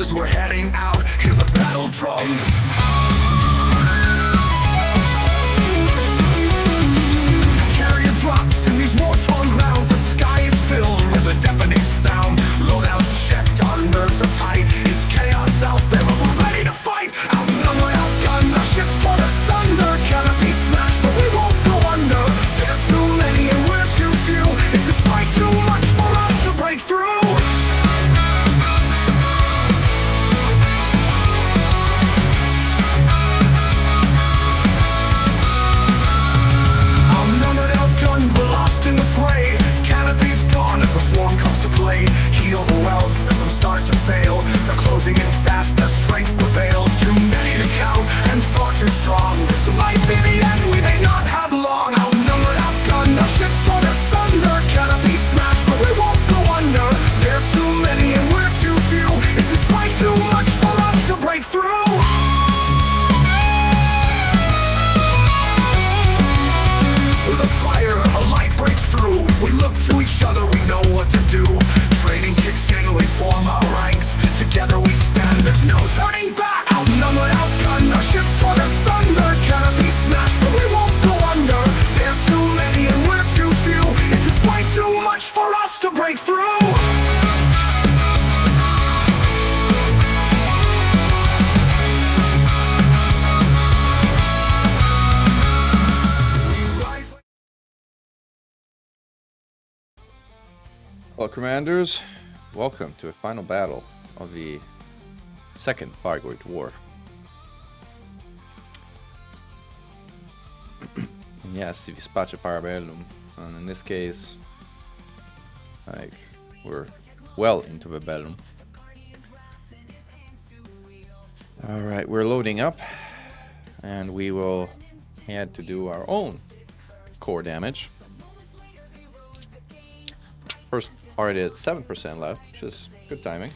guns, we're heading out, hear the battle drums. Carrier drops in these war-torn grounds, the sky is filled with a deafening sound. Loadouts checked, our nerves are tight, it's chaos out there, but we're ready to fight. Outnumbered, outgunned, our ships torn asunder, canopy smashed, but we won't go under. There are too many and we're too few, is this fight too much for us to break through? In the fray, canopy's gone as the swarm comes to play. Heal the wells, systems start to fail. They're closing in fast, their strength prevails. Too many to count, and far too strong. This might be the end, we may not have long. Outnumbered, outgunned, our ships torn asunder. Canopy smashed, but we won't go under. There are too many and we're too few. Is this fight too much for us to break through? With a fire, a light breaks through. We look to each other, we know what to do. Training kicks in, we form our ranks. Together we stand, there's no turning back. Outnumbered, outgunned, our ships torn asunder. Canopy smashed, but we won't go under. There are too many and we're too few. Is this fight too much for us to break through? Well, Commanders, welcome to a final battle of the second Fargoid War. Yes, vi spaccia Parabellum, and in this case, like, we're well into the Bellum. Alright, we're loading up, and we will head to do our own core damage. First, already at 7% left, which is good timing.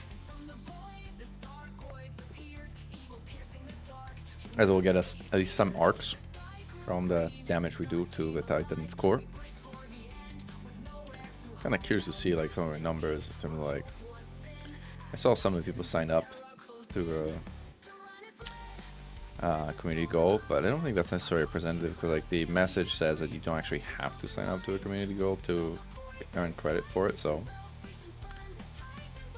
As it will get us at least some arcs from the damage we do to the Titan's core. Kind of curious to see like some of the numbers in terms of like, I saw some of the people sign up to the community goal, but I don't think that's necessarily representative because like the message says that you don't actually have to sign up to a community goal to earn credit for it, so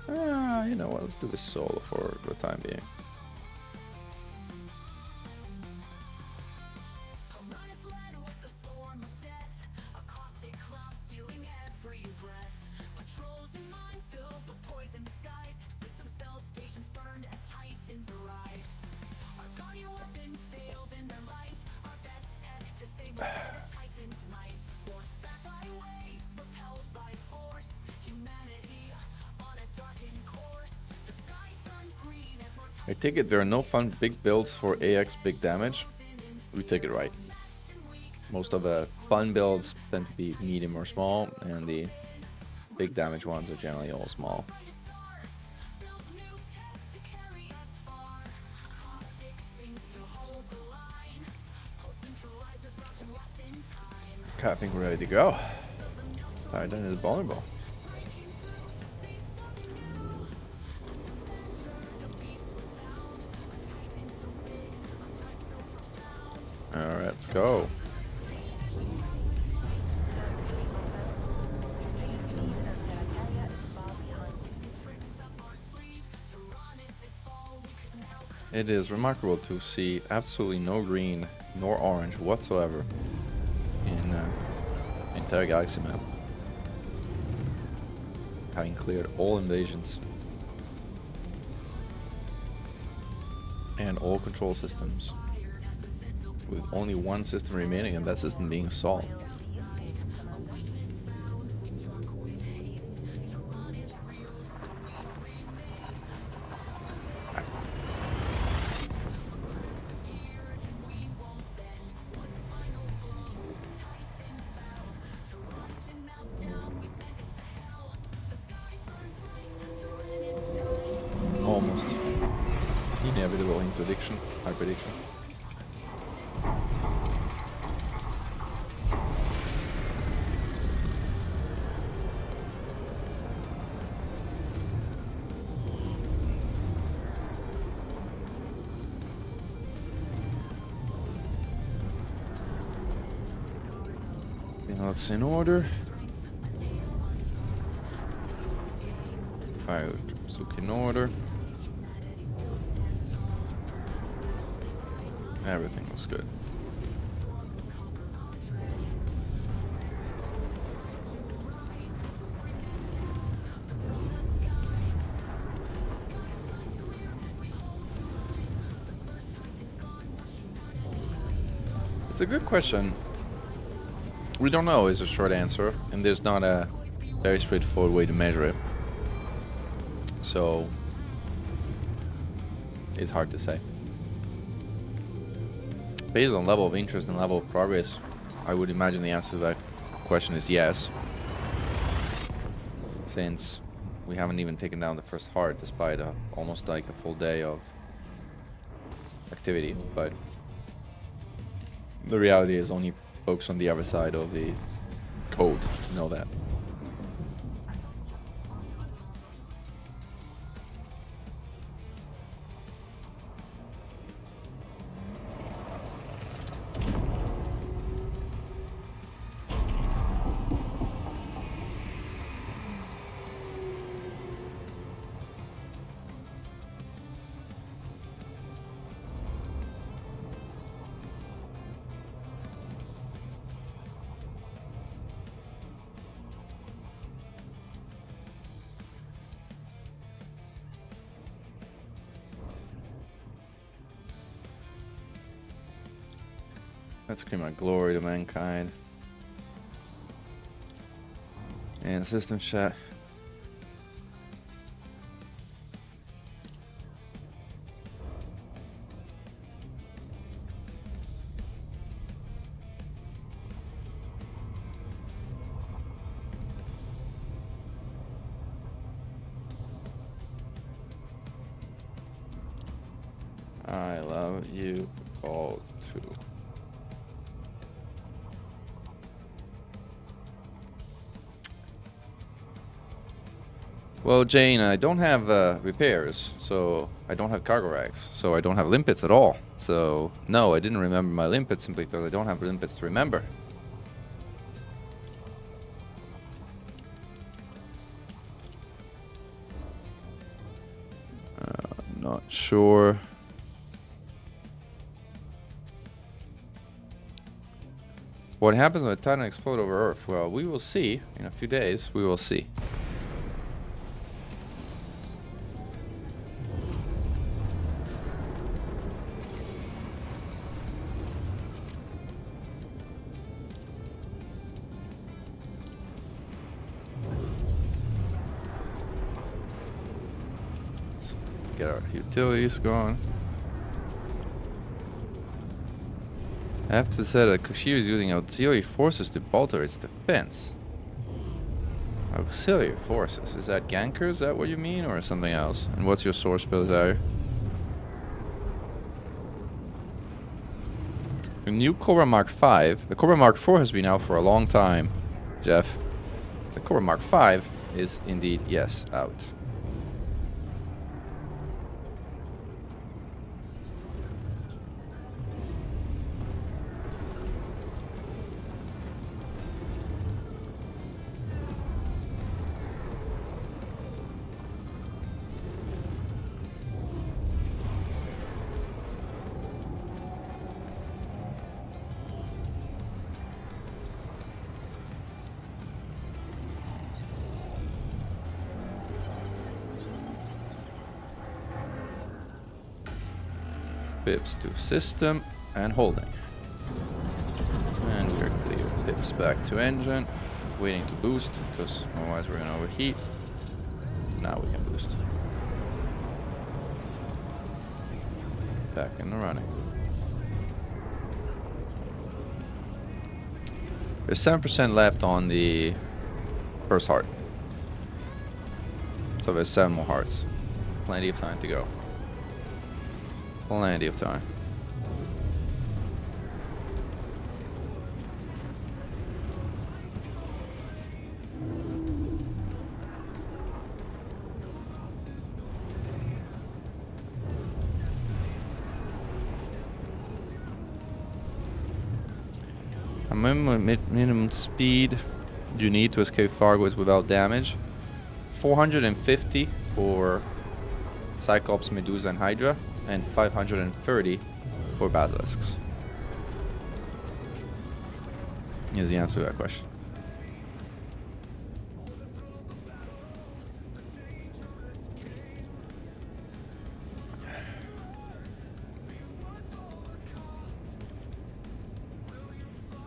you know what, let's do this solo for the time being. I take it there are no fun big builds for AX big damage. We take it right. Most of the fun builds tend to be medium or small, and the big damage ones are generally all small. Okay, I think we're ready to go. Titan is vulnerable. Alright, let's go. It is remarkable to see absolutely no green nor orange whatsoever in entire galaxy map, having cleared all invasions and all control systems, with only one system remaining, and that system being Sol. Almost inevitable interdiction, high prediction. loadouts in order. Fireworks look in order. Everything looks good. It's a good question. We don't know is a short answer, and there's not a very straightforward way to measure it. So it's hard to say. Based on level of interest and level of progress, I would imagine the answer to that question is yes. Since we haven't even taken down the first heart despite almost like a full day of activity, but the reality is only folks on the other side of the code know that. Let's give my glory to mankind. And system chat. I love you all too. Well, Jane, I don't have repairs, so I don't have cargo racks, so I don't have limpets at all. So, no, I didn't remember my limpets simply because I don't have limpets to remember. Not sure. What happens when a Titan explodes over Earth? Well, we will see. In a few days, we will see. Get our utilities going. I have to say that Cocijo is using auxiliary forces to bolster its defense. Auxiliary forces? Is that gankers? Is that what you mean? Or something else? And what's your source, Belisario? The new Cobra Mark V. The Cobra Mark IV has been out for a long time, Jeff. The Cobra Mark V is indeed, yes, out. Pips to system and holding. And we're clear. Pips back to engine. Waiting to boost because otherwise we're gonna overheat. Now we can boost. Back in the running. There's 7% left on the first heart. So there's 7 more hearts. Plenty of time to go. Plenty of time. minimum speed you need to escape Fargoids without damage. 450 for Cyclops, Medusa, and Hydra, and 530 for Basilisks. Here's the answer to that question.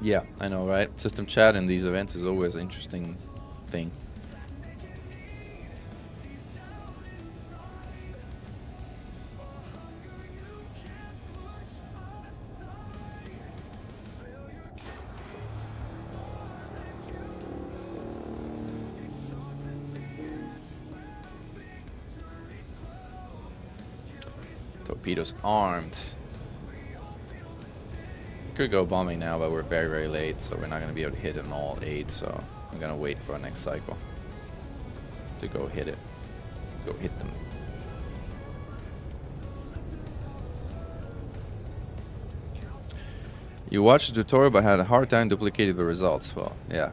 Yeah, I know, right? System chat in these events is always an interesting thing. Torpedoes armed. Could go bombing now, but we're very, very late, so we're not going to be able to hit them all 8, so I'm going to wait for our next cycle to go hit it. Go hit them. You watched the tutorial but had a hard time duplicating the results. Well, yeah.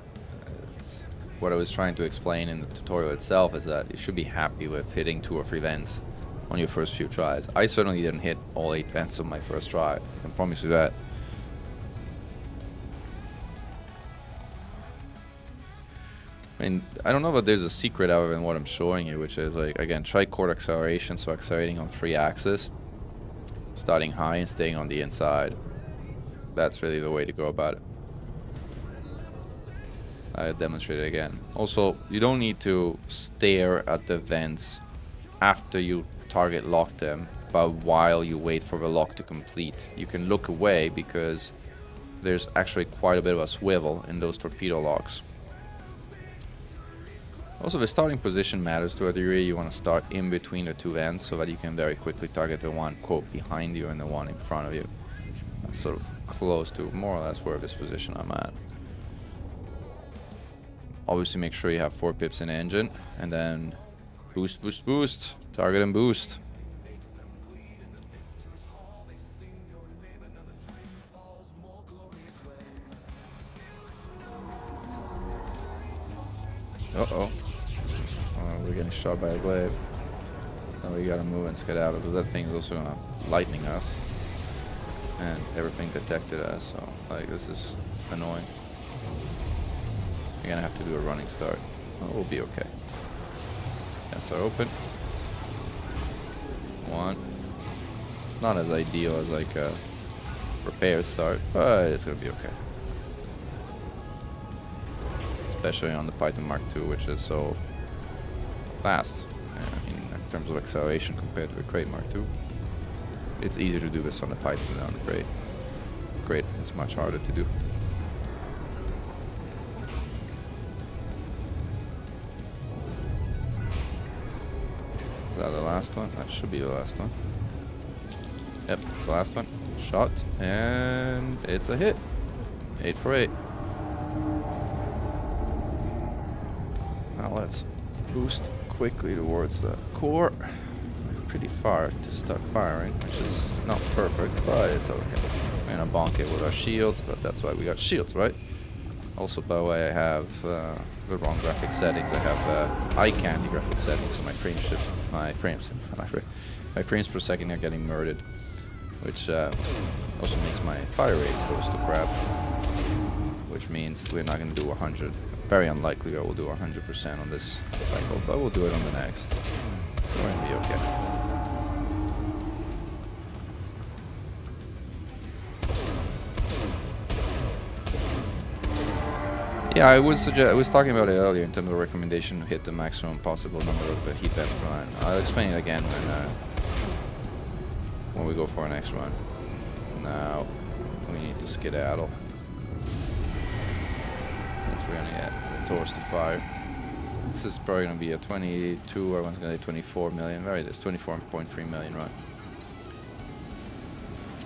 What I was trying to explain in the tutorial itself is that you should be happy with hitting 2 or 3 vents on your first few tries. I certainly didn't hit all 8 vents on my first try. I can promise you that. I mean, I don't know if there's a secret other than what I'm showing you, which is like, again, trichord acceleration, so accelerating on 3 axes, starting high and staying on the inside. That's really the way to go about it. I demonstrate it again. Also, you don't need to stare at the vents after you target lock them, but while you wait for the lock to complete. You can look away because there's actually quite a bit of a swivel in those torpedo locks. Also, the starting position matters to a degree. You want to start in between the 2 vents so that you can very quickly target the one, quote, behind you and the one in front of you. That's sort of close to more or less where this position I'm at. Obviously, make sure you have 4 pips in the engine, and then boost, boost, boost, target and boost. Uh-oh. We're getting shot by a glaive. Now we gotta move and skedaddle, because that thing is also lightning us. And everything detected us, so like this is annoying. We're gonna have to do a running start. Oh, we'll be okay. Vents are open. 1. It's not as ideal as like a repair start, but it's gonna be okay. Especially on the Python Mark II, which is so fast in terms of acceleration compared to the Crate Mark II. It's easier to do this on the Python than on the Crate. Crate is much harder to do. Is that the last one? That should be the last one. Yep, it's the last one. Shot, and it's a hit. 8 for 8. Now let's boost quickly towards the core. Pretty far to start firing, which is not perfect, but it's okay. We're gonna bonk it with our shields, but that's why we got shields, right? Also, by the way, I have the wrong graphic settings. I have eye candy graphic settings, so my frames per second are getting murdered, which also makes my fire rate goes to crap, which means we're not gonna do 100. Very unlikely I will do 100% on this cycle, but we'll do it on the next. We're gonna be okay. Yeah, I would suggest. I was talking about it earlier in terms of recommendation to hit the maximum possible number of heat vents per line. I'll explain it again when we go for our next run. Now we need to skedaddle since we're gonna get the torch to fire. This is probably gonna be a 22, or one's gonna be 24 million. Right, it's 24.3 million run,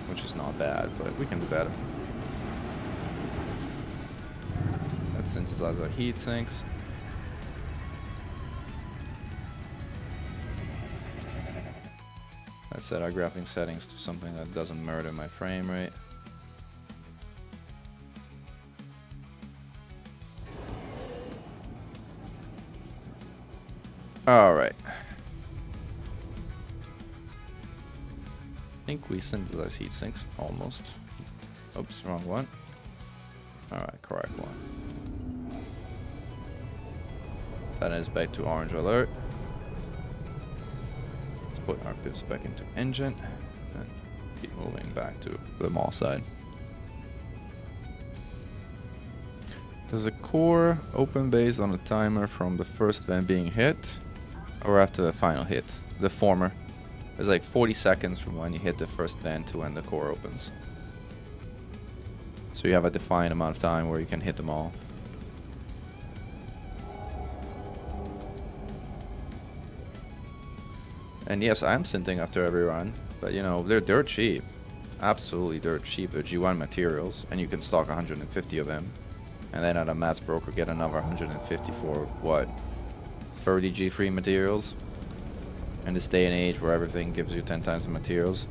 which is not bad, but we can do better. Let's synthesize our heat sinks. Let's set our graphing settings to something that doesn't murder my frame rate. All right. I think we synthesize heat sinks almost. Oops, wrong one. All right, correct one. That is back to orange alert. Let's put our pips back into engine and keep moving back to the mall side. Does the core open based on a timer from the first vent being hit or after the final hit? The former. There's like 40 seconds from when you hit the first vent to when the core opens. So you have a defined amount of time where you can hit them all. And yes, I'm synthing after every run, but you know, they're dirt cheap. Absolutely dirt cheap. They're G1 materials, and you can stock 150 of them. And then at a mass broker get another 150 for what? 30 G3 materials? In this day and age where everything gives you 10 times the materials,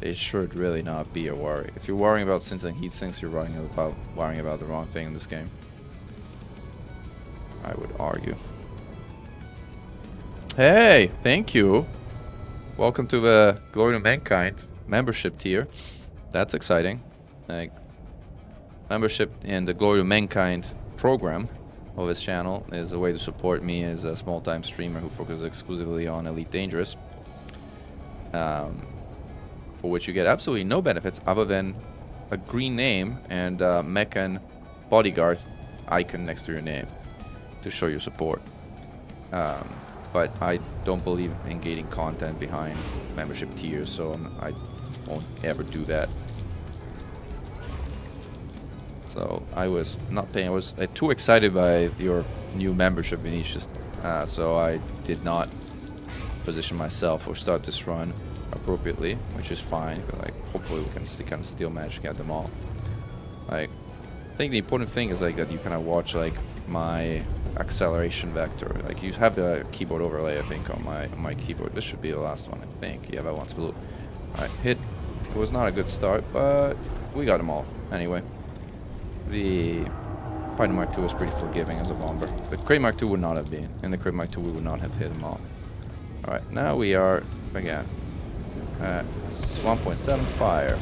it should really not be a worry. If you're worrying about synths and heat sinks, you're worrying about the wrong thing in this game, I would argue. Hey, thank you. Welcome to the Glory to Mankind membership tier. That's exciting. Like, membership in the Glory to Mankind program of this channel is a way to support me as a small-time streamer who focuses exclusively on Elite Dangerous, for which you get absolutely no benefits other than a green name and a Mechan bodyguard icon next to your name to show your support. But I don't believe in gating content behind membership tiers, so I won't ever do that. So I was not paying. I was too excited by your new membership, Vinicius. So I did not position myself or start this run appropriately, which is fine. But like, hopefully we can kind of still manage to get them all. Like, I think the important thing is like that you kind of watch like my acceleration vector. Like you have the keyboard overlay, I think, on my keyboard. This should be the last one, I think. Yeah, that one's blue. All right, hit. It was not a good start, but we got them all anyway. The Python Mark II was pretty forgiving as a bomber. The Crate Mark II would not have been. And the Crate Mark II we would not have hit them all. Alright, now we are, again, at 1.7 fire.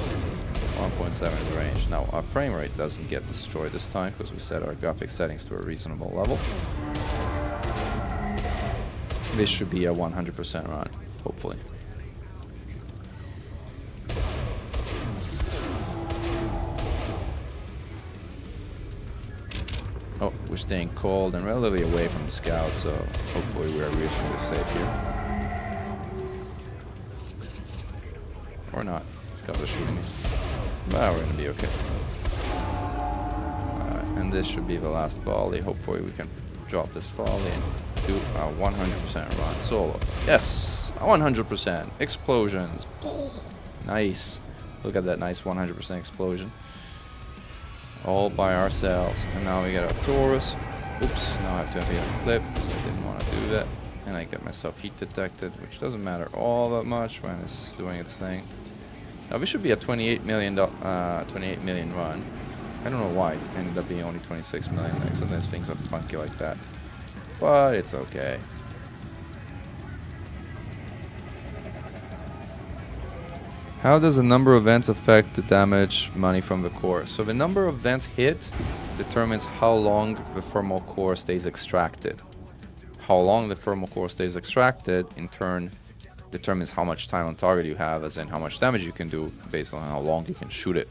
1.7 range. Now, our frame rate doesn't get destroyed this time because we set our graphics settings to a reasonable level. This should be a 100% run, hopefully. Oh, we're staying cold and relatively away from the scout, so hopefully we're reasonably safe here. Or not. Scouts are shooting me. But we're gonna be okay. And this should be the last volley. Hopefully we can drop this volley and do a 100% run solo. Yes! 100%! Explosions! Nice. Look at that nice 100% explosion. All by ourselves. And now we get our Taurus. Oops, now I have to have a flip, so I didn't want to do that. And I get myself heat detected, which doesn't matter all that much when it's doing its thing. Now this should be a 28 million run. I don't know why it ended up being only 26 million. Like sometimes things are funky like that. But it's okay. How does the number of vents affect the damage money from the core? So the number of vents hit determines how long the thermal core stays extracted. How long the thermal core stays extracted, in turn, determines how much time on target you have, as in how much damage you can do based on how long you can shoot it.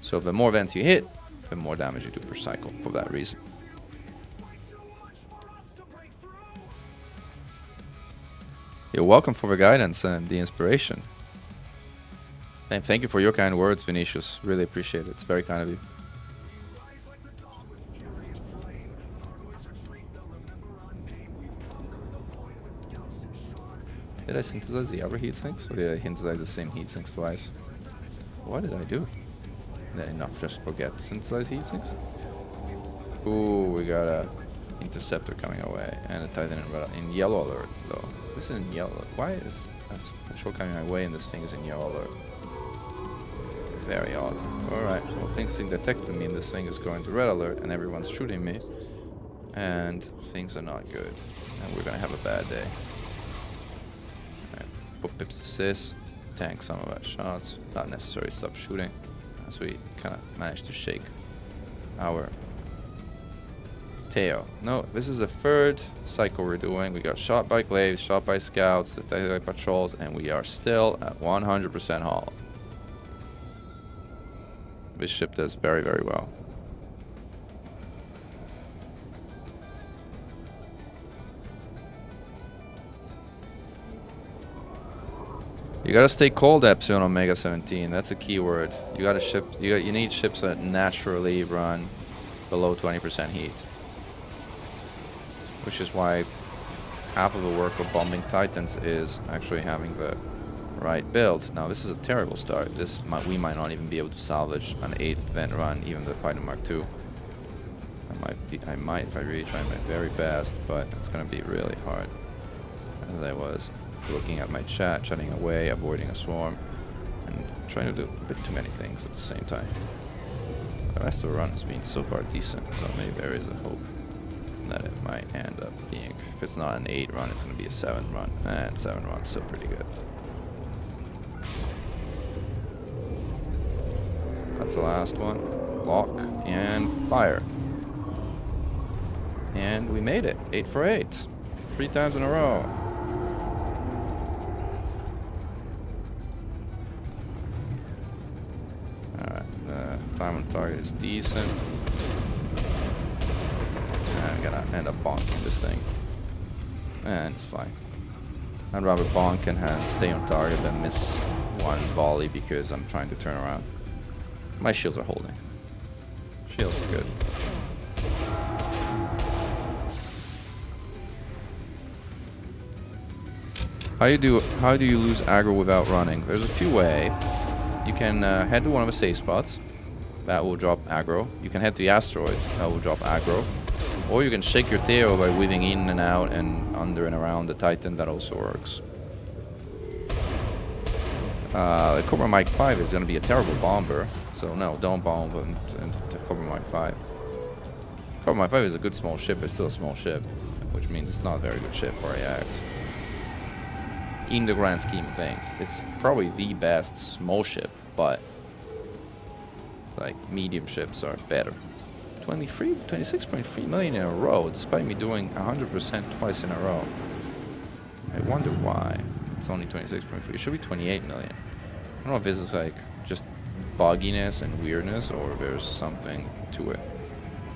So the more vents you hit, the more damage you do per cycle for that reason. You're welcome for the guidance and the inspiration. And thank you for your kind words, Vinicius. Really appreciate it. It's very kind of you. Did I synthesize the other heat sinks, or did I synthesize the same heat sinks twice? What did I do? Did I not just forget to synthesize heat sinks? Ooh, we got a interceptor coming our way, and a Titan in yellow alert, though. This is in yellow. Why is a special coming my way and this thing is in yellow alert? Very odd. Alright, well, things detected me and this thing is going to red alert and everyone's shooting me. And things are not good. And we're gonna have a bad day. Alright, put pips assist, tank some of our shots. Not necessarily stop shooting. As we kind of managed to shake our tail. No, this is the third cycle we're doing. We got shot by glaives, shot by scouts, detected by patrols, and we are still at 100% hull. This ship does very, very well. You gotta stay cold, Epsilon Omega 17. That's a key word. You gotta ship. You need ships that naturally run below 20% heat, which is why half of the work of bombing Titans is actually having the right build. Now this is a terrible start. We might not even be able to salvage an 8 vent run, even the Fighter Mark II. I might if I really try my very best, but it's gonna be really hard. As I was looking at my chat, chatting away, avoiding a swarm, and trying to do a bit too many things at the same time. The rest of the run has been so far decent, so maybe there is a hope that it might end up being, if it's not an 8 run, it's going to be a 7 run, and 7 runs still pretty good. That's the last one. Lock and fire. And we made it. 8 for 8. 3 times in a row. Time on target is decent. And I'm gonna end up bonking this thing. And it's fine. I'd rather bonk and stay on target than miss one volley because I'm trying to turn around. My shields are holding. Shields are good. How do you lose aggro without running? There's a few ways. You can head to one of the safe spots. That will drop aggro. You can head to the asteroids. That will drop aggro. Or you can shake your tail by weaving in and out and under and around the Titan. That also works. The Cobra Mike 5 is going to be a terrible bomber. So no, don't bomb into Cobra Mike 5. Cobra Mike 5 is a good small ship. It's still a small ship. Which means it's not a very good ship for AX. In the grand scheme of things. It's probably the best small ship, but like medium ships are better. 26.3 million in a row, despite me doing 100% twice in a row. I wonder why it's only 26.3. It should be 28 million. I don't know if this is like just bugginess and weirdness, or there's something to it.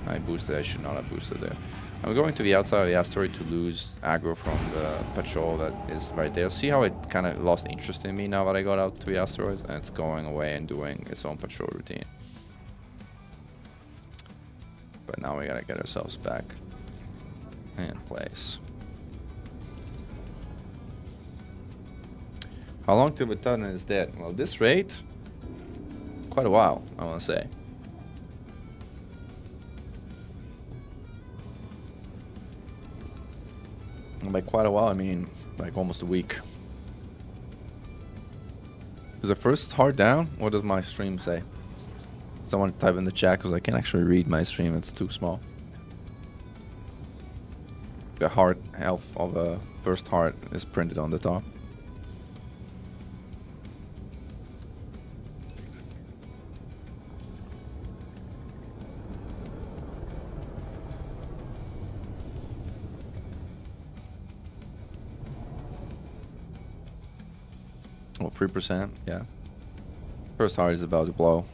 I boosted. I should not have boosted there. I'm going to the outside of the asteroid to lose aggro from the patrol that is right there. See how it kind of lost interest in me now that I got out to the asteroids, and it's going away and doing its own patrol routine. But now we gotta get ourselves back in place. How long till the Titan is dead? Well, this rate, quite a while, I want to say. And by quite a while, I mean like almost a week. Is the first heart down? What does my stream say? Someone type in the chat because I can't actually read my stream. It's too small. The heart health of the first heart is printed on the top. Well, 3%, yeah. First heart is about to blow.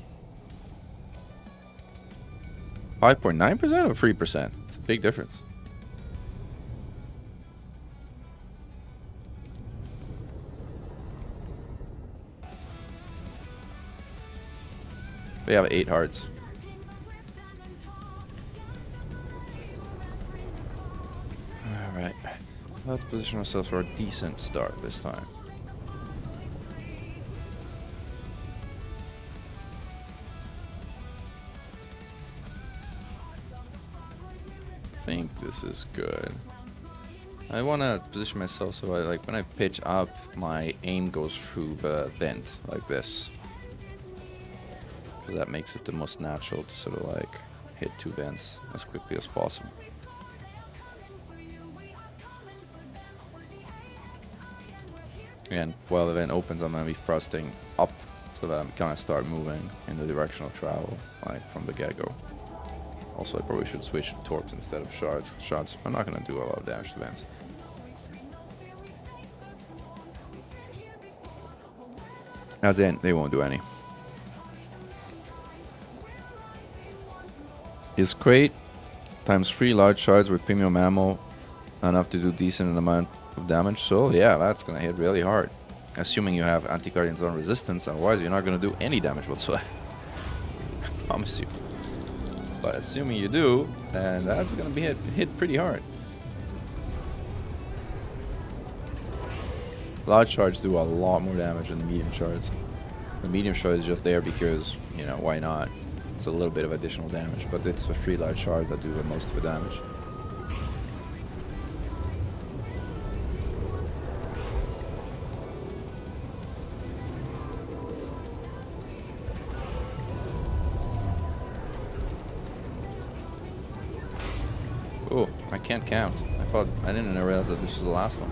5.9% or 3%? It's a big difference. They have 8 hearts. Alright. Let's position ourselves for a decent start this time. I think this is good. I want to position myself so like when I pitch up, my aim goes through the vent like this. Because that makes it the most natural to sort of like hit 2 vents as quickly as possible. And while the event opens, I'm gonna be thrusting up so that I'm gonna start moving in the direction of travel, like from the get-go. Also, I probably should switch to torps instead of shards. Shards are not gonna do a lot of damage to events. As in, they won't do any. Is crate times 3 large shards with premium ammo enough to do decent amount of damage? So yeah, that's gonna hit really hard. Assuming you have anti-guardian zone resistance, otherwise you're not gonna do any damage whatsoever. I promise you. But assuming you do, then that's gonna be hit pretty hard. Large shards do a lot more damage than the medium shards. The medium shard is just there because, you know, why not? It's a little bit of additional damage, but it's the 3 large shards that do the most of the damage. Oh, I can't count. I didn't realize that this was the last one.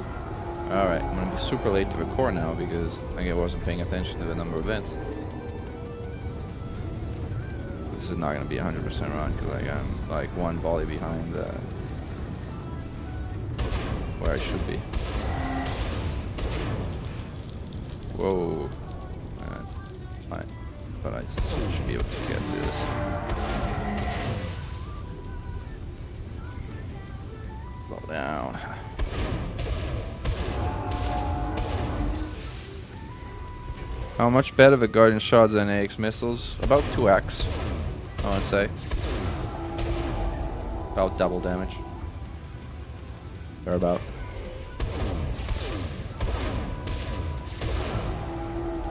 Alright, I'm gonna be super late to record now because I wasn't paying attention to the number of events. This is not gonna be 100% run because I'm like one volley behind where I should be. Whoa. Fine. But I should be able to get through this. Slow down. How much better the Guardian Shards than AX missiles? About 2x, I want to say. About double damage. Or about.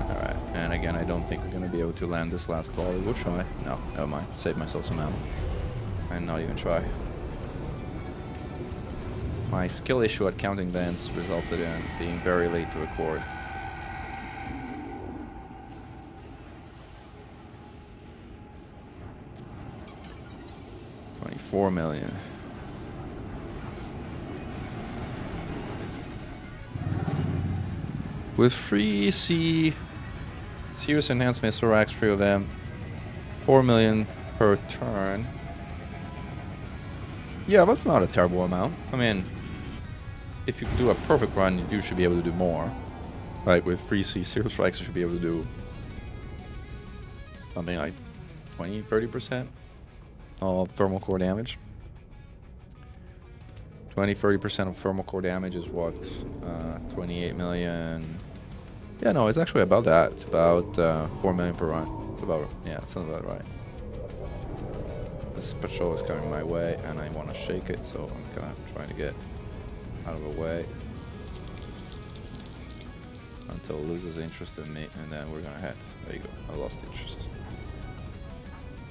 Alright, and again, I don't think we're going to be able to land this last volley. We'll try. No, never mind. Save myself some ammo. And not even try. My skill issue at counting vents resulted in being very late to record. 4 million. With 3C serious enhancement, Sorax 3 of them, 4 million per turn. Yeah, that's not a terrible amount. I mean, if you do a perfect run, you should be able to do more. Like with 3C serious strikes, you should be able to do something like 20-30% of thermal core damage. 20-30% of thermal core damage is what? 28 million. Yeah, no, it's actually about that. It's about 4 million per run. It's about, yeah, it sounds about right. This patrol is coming my way and I want to shake it, so I'm kind of trying to get out of the way until it loses interest in me, and then we're gonna head. There you go, I lost interest.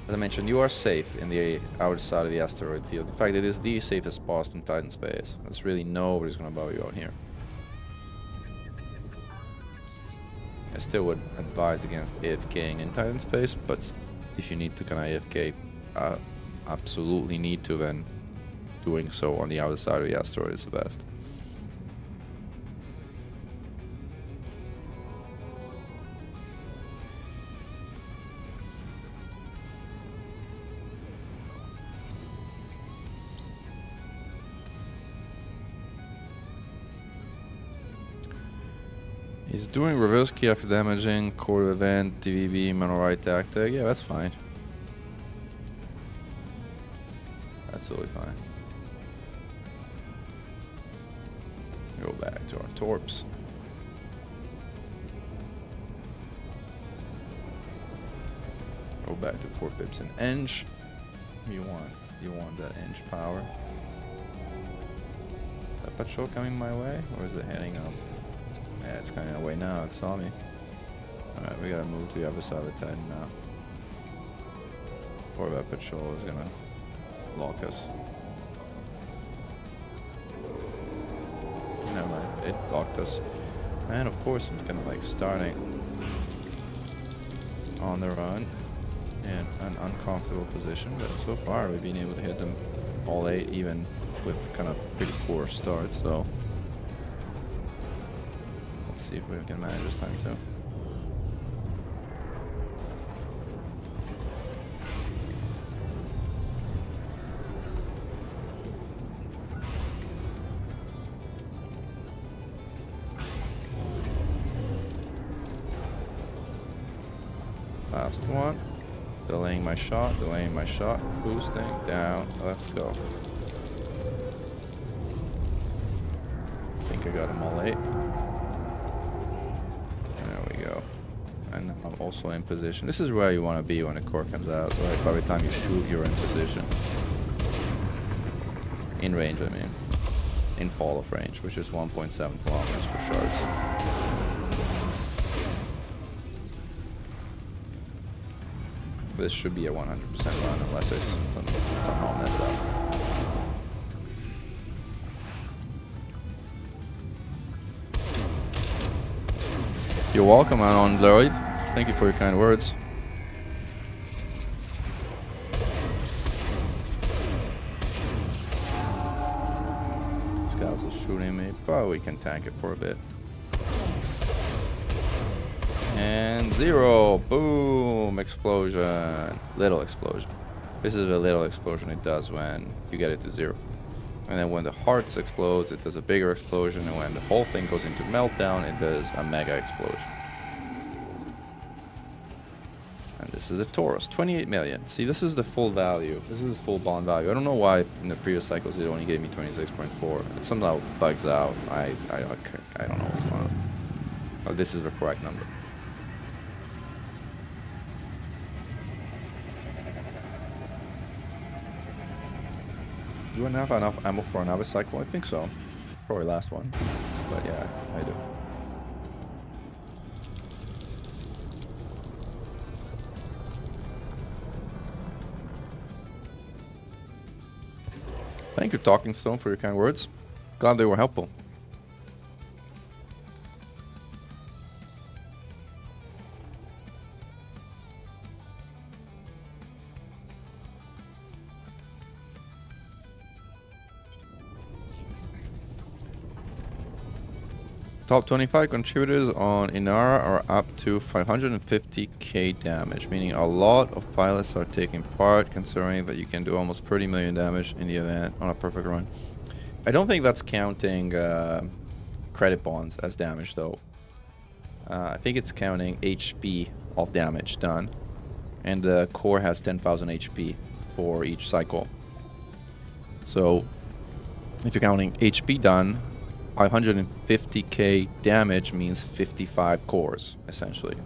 As I mentioned, you are safe in the outer side of the asteroid field. In fact, it is the safest spot in Titan space. There's really nobody's gonna bother you out here. I still would advise against AFKing in Titan space, but if you need to kind of AFK, absolutely need to, then doing so on the outer side of the asteroid is the best. He's doing reverse key after damaging, core event, DVB, manual right tactic. Yeah, that's fine. That's totally fine. Go back to our torps. Go back to 4 pips and Eng. You want that Eng power. Is that patrol coming my way, or is it heading up? Yeah, it's coming away now. It saw me. Alright, we gotta move to the other side of the Titan now. Or that patrol is gonna lock us. Never mind, it locked us. And of course, I'm kind of like starting on the run in an uncomfortable position, but so far we've been able to hit them all 8, even with kind of pretty poor start. So let's see if we can manage this time too. Last one. Delaying my shot, boosting, down, let's go. I think I got them all 8. There we go. And I'm also in position. This is where you want to be when a core comes out, so like by the time you shoot, you're in position. In range, I mean. In fall of range, which is 1.7 kilometers for shards. This should be a 100% run unless I somehow mess up. You're welcome, on Lloyd. Thank you for your kind words. This guy's shooting me, but we can tank it for a bit. And 0, boom, explosion, little explosion. This is a little explosion it does when you get it to 0. And then when the hearts explodes, it does a bigger explosion, and when the whole thing goes into meltdown, it does a mega explosion. And this is a Taurus, 28 million. See, this is the full value. This is the full bond value. I don't know why in the previous cycles it only gave me 26.4. It somehow bugs out. I don't know what's going on. But this is the correct number. Do I have enough ammo for another cycle? I think so. Probably last one. But yeah, I do. Thank you, Talking Stone, for your kind words. Glad they were helpful. Top 25 contributors on Inara are up to 550k damage, meaning a lot of pilots are taking part, considering that you can do almost 30 million damage in the event on a perfect run. I don't think that's counting credit bonds as damage, though. I think it's counting HP of damage done, and the core has 10,000 HP for each cycle. So if you're counting HP done, 550k damage means 55 cores, essentially,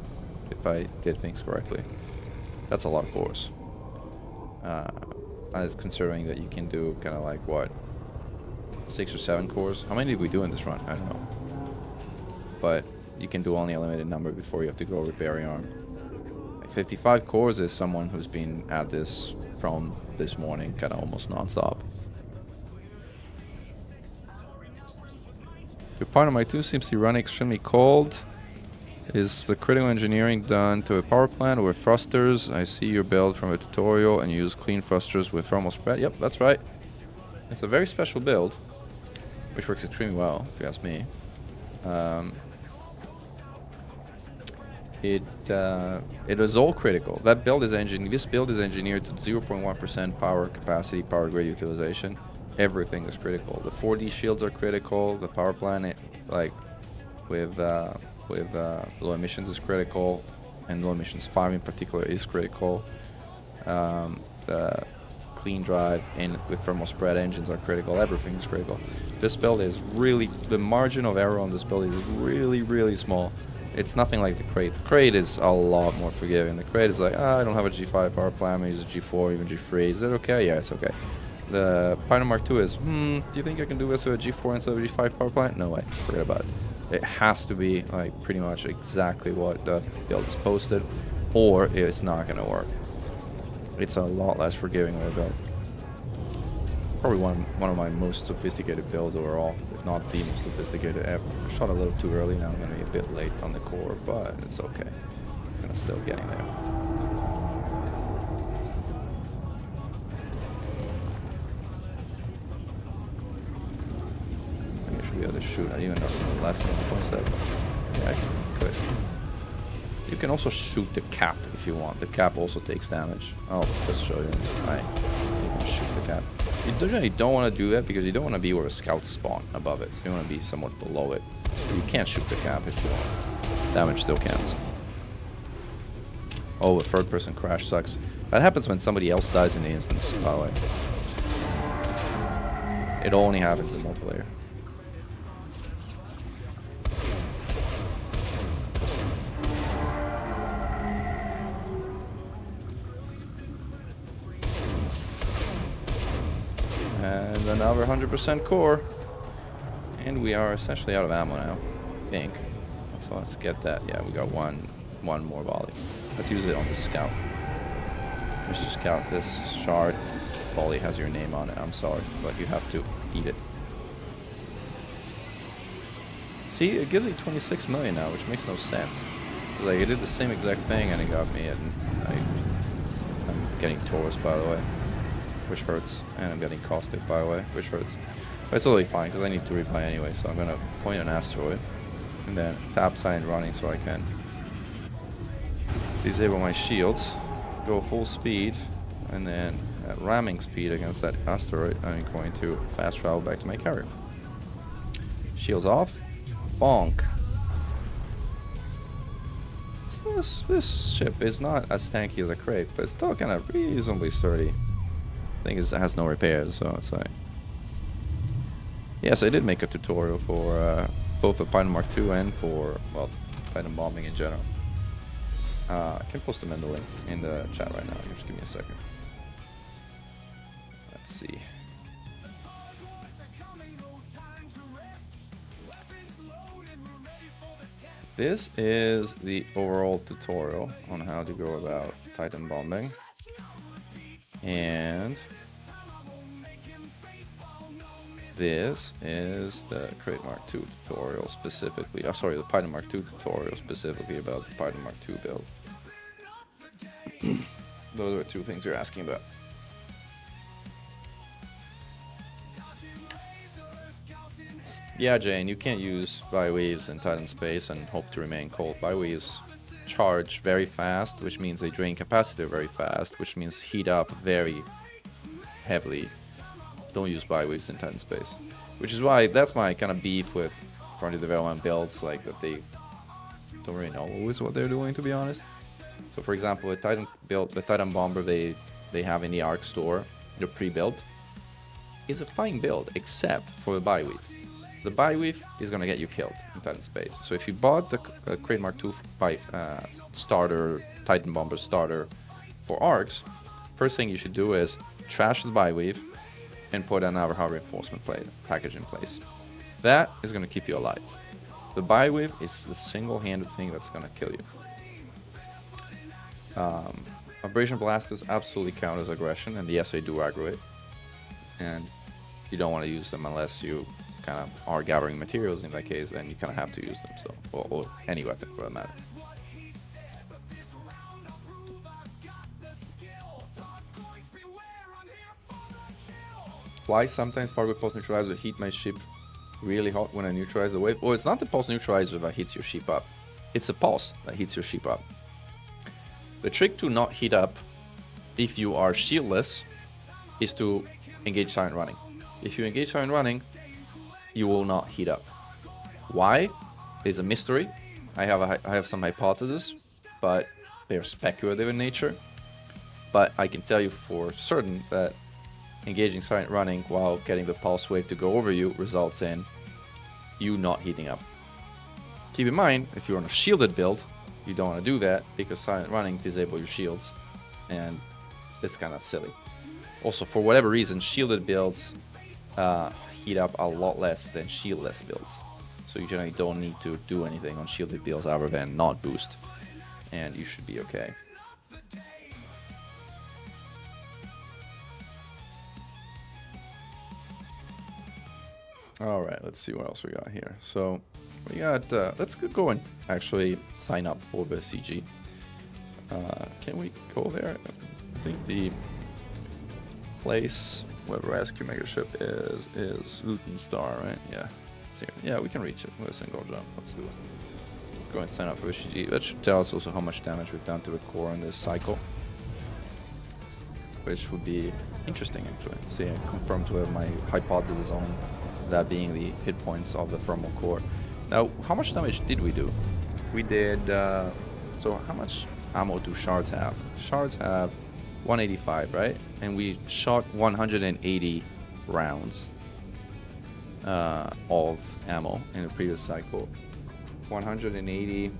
if I did things correctly. That's a lot of cores. As considering that you can do kind of like, what, 6 or 7 cores? How many did we do in this run? I don't know. But you can do only a limited number before you have to go repair your arm. Like 55 cores is someone who's been at this from this morning, kind of almost non-stop. Your part of my 2 seems to run extremely cold. Is the critical engineering done to a power plant or with thrusters? I see your build from a tutorial and use clean thrusters with thermal spread. Yep, that's right. It's a very special build, which works extremely well, if you ask me. It is all critical. That build is this build is engineered to 0.1% power capacity, power grid utilization. Everything is critical. The 4D shields are critical. The power plant, like with low emissions, is critical, and low emissions 5 in particular is critical. The clean drive and with thermal spread engines are critical. Everything is critical. This build is really, the margin of error on this build is really, really small. It's nothing like the crate. The crate is a lot more forgiving. The crate is like, I don't have a G5 power plant. I use a G4, even G3. Is it okay? Yeah, it's okay. The Pioneer Mark II is, do you think I can do this with a G4 instead of a G5 power plant? No way. Forget about it. It has to be like pretty much exactly what the build is posted, or it's not going to work. It's a lot less forgiving of a build. Probably one of my most sophisticated builds overall, if not the most sophisticated ever. I shot a little too early, now I'm going to be a bit late on the core, but it's okay. I'm kind of still getting there. I should be able to shoot, I even know something less than 1.7. Yeah, I could. You can also shoot the cap if you want. The cap also takes damage. I'll just show you. Alright. You can shoot the cap. You generally don't want to do that because you don't want to be where a scout spawn above it. So you want to be somewhat below it. But you can't shoot the cap if you want. Damage still counts. Oh, a third person crash sucks. That happens when somebody else dies in the instance, by the way. It only happens in multiplayer. And another 100% core. And we are essentially out of ammo now, I think. So let's get that. Yeah, we got one more volley. Let's use it on the scout. Mr. Scout, this shard volley has your name on it. I'm sorry, but you have to eat it. See, it gives me 26 million now, which makes no sense. Like, it did the same exact thing and it got me, and I'm getting Taurus, by the way, which hurts, and I'm getting caustic, by the way, which hurts. But it's totally fine because I need to rebuy anyway, so I'm gonna point an asteroid and then tap silent running so I can disable my shields, go full speed, and then at ramming speed against that asteroid, I'm going to fast travel back to my carrier. Shields off. Bonk. So this ship is not as tanky as a crate, but it's still kind of reasonably sturdy. I think it has no repairs, so it's like... Yes, I did make a tutorial for both the Python Mark II and for, well, Python bombing in general. I can post them in the link in the chat right now. Just give me a second. Let's see. This is the overall tutorial on how to go about Titan bombing. And this is the Crate Mark II tutorial specifically. Oh, sorry, the Python Mark II tutorial specifically about the Python Mark II build. Those are two things you're asking about. Yeah, Jane, you can't use Bioweaves in Titan space and hope to remain cold. Bioweaves charge very fast, which means they drain capacitor very fast, which means heat up very heavily. Don't use Bioweaves in Titan space. Which is why, that's my kind of beef with currently development builds, like that they don't really know always what they're doing, to be honest. So for example, the Titan build, the Titan bomber they have in the ARC store, the pre-built, is a fine build, except for the Bioweave. The Bioweave is going to get you killed in Titan space. So if you bought the Crate Mark II starter, Titan Bomber starter for ARCs, first thing you should do is trash the Bioweave and put another hard reinforcement package in place. That is going to keep you alive. The Bioweave is the single-handed thing that's going to kill you. Abrasion Blasters absolutely count as aggression, and yes, they do aggro it. And you don't want to use them unless you kind of are gathering materials in that case, then you kind of have to use them. So, or any weapon for that matter. Why sometimes Fargo Pulse Neutralizer heat my ship really hot when I neutralize the wave? Well, it's not the Pulse Neutralizer that heats your ship up. It's a pulse that heats your ship up. The trick to not heat up if you are shieldless is to engage silent running. If you engage silent running, you will not heat up. Why? Is a mystery. I have some hypotheses, but they're speculative in nature. But I can tell you for certain that engaging silent running while getting the pulse wave to go over you results in you not heating up. Keep in mind, if you're on a shielded build, you don't want to do that because silent running disables your shields, and it's kind of silly. Also, for whatever reason, shielded builds heat up a lot less than shieldless builds. So you generally don't need to do anything on shielded builds other than not boost, and you should be okay. Alright, let's see what else we got here. So, we got, let's go and actually sign up for the CG. Can we go there? I think the place where rescue megaship is Luton Star, right? Yeah. Yeah, we can reach it with a single jump. Let's do it. go and sign up for VCG. That should tell us also how much damage we've done to the core in this cycle, which would be interesting actually. See, I confirmed with my hypothesis on that being the hit points of the thermal core. Now, how much damage did we do? We did, so how much ammo do shards have? Shards have 185, right? And we shot 180 rounds of ammo in the previous cycle. 180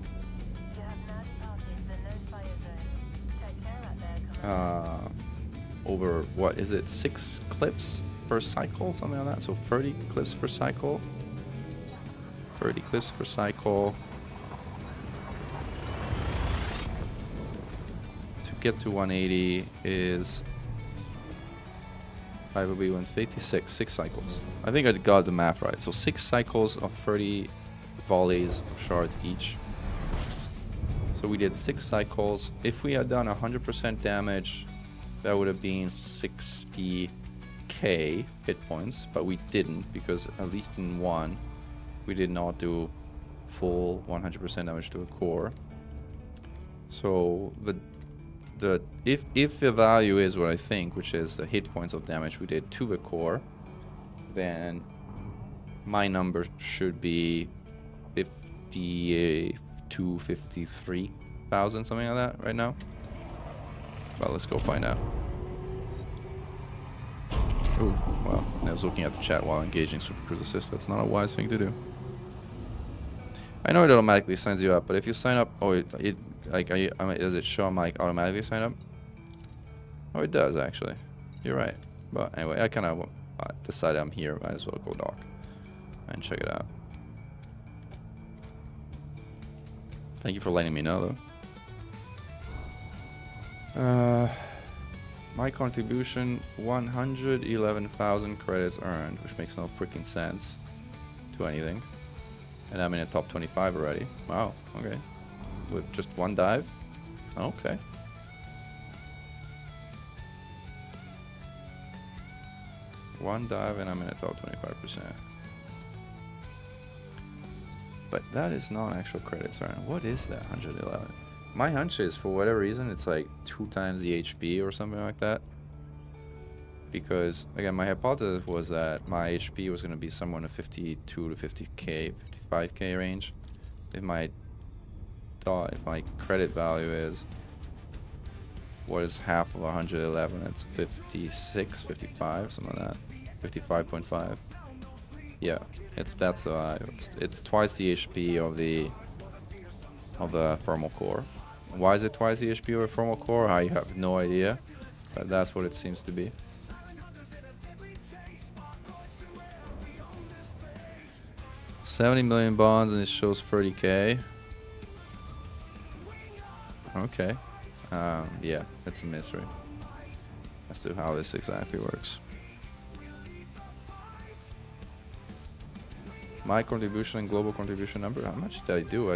over, what is it, 6 clips per cycle, something like that? So 30 clips per cycle. 30 clips per cycle. To get to 180 is 5 will be 156, 6 cycles. I think I got the math right. So 6 cycles of 30 volleys of shards each. So we did 6 cycles. If we had done 100% damage, that would have been 60k hit points, but we didn't, because at least in one, we did not do full 100% damage to a core. So if the value is what I think, which is the hit points of damage we did to the core, then my number should be 52, 53,000, something like that right now. Well, let's go find out. Oh, well, I was looking at the chat while engaging Super Cruise Assist. That's not a wise thing to do. I know it automatically signs you up, but if you sign up, oh, does it show I'm like automatically sign up? Oh, it does actually. You're right. But anyway, I kind of decided I'm here. Might as well go dock and check it out. Thank you for letting me know, though. My contribution, 111,000 credits earned, which makes no freaking sense to anything. And I'm in the top 25 already. Wow, okay. With just one dive? Okay. One dive and I'm in the top 25%. But that is not actual credits earned. What is that 111? My hunch is, for whatever reason, it's like 2 times the HP or something like that. Because, again, my hypothesis was that my HP was going to be somewhere in the 52 to 50k, 55k range. If my credit value is, what is half of 111? It's 56, 55, something like that. 55.5. Yeah, that's the value. It's twice the HP of the thermal core. Why is it twice the HP of a thermal core? I have no idea, but that's what it seems to be. $70 million bonds and it shows 30k. Okay. Yeah, it's a mystery as to how this exactly works. My contribution and global contribution number, how much did I do?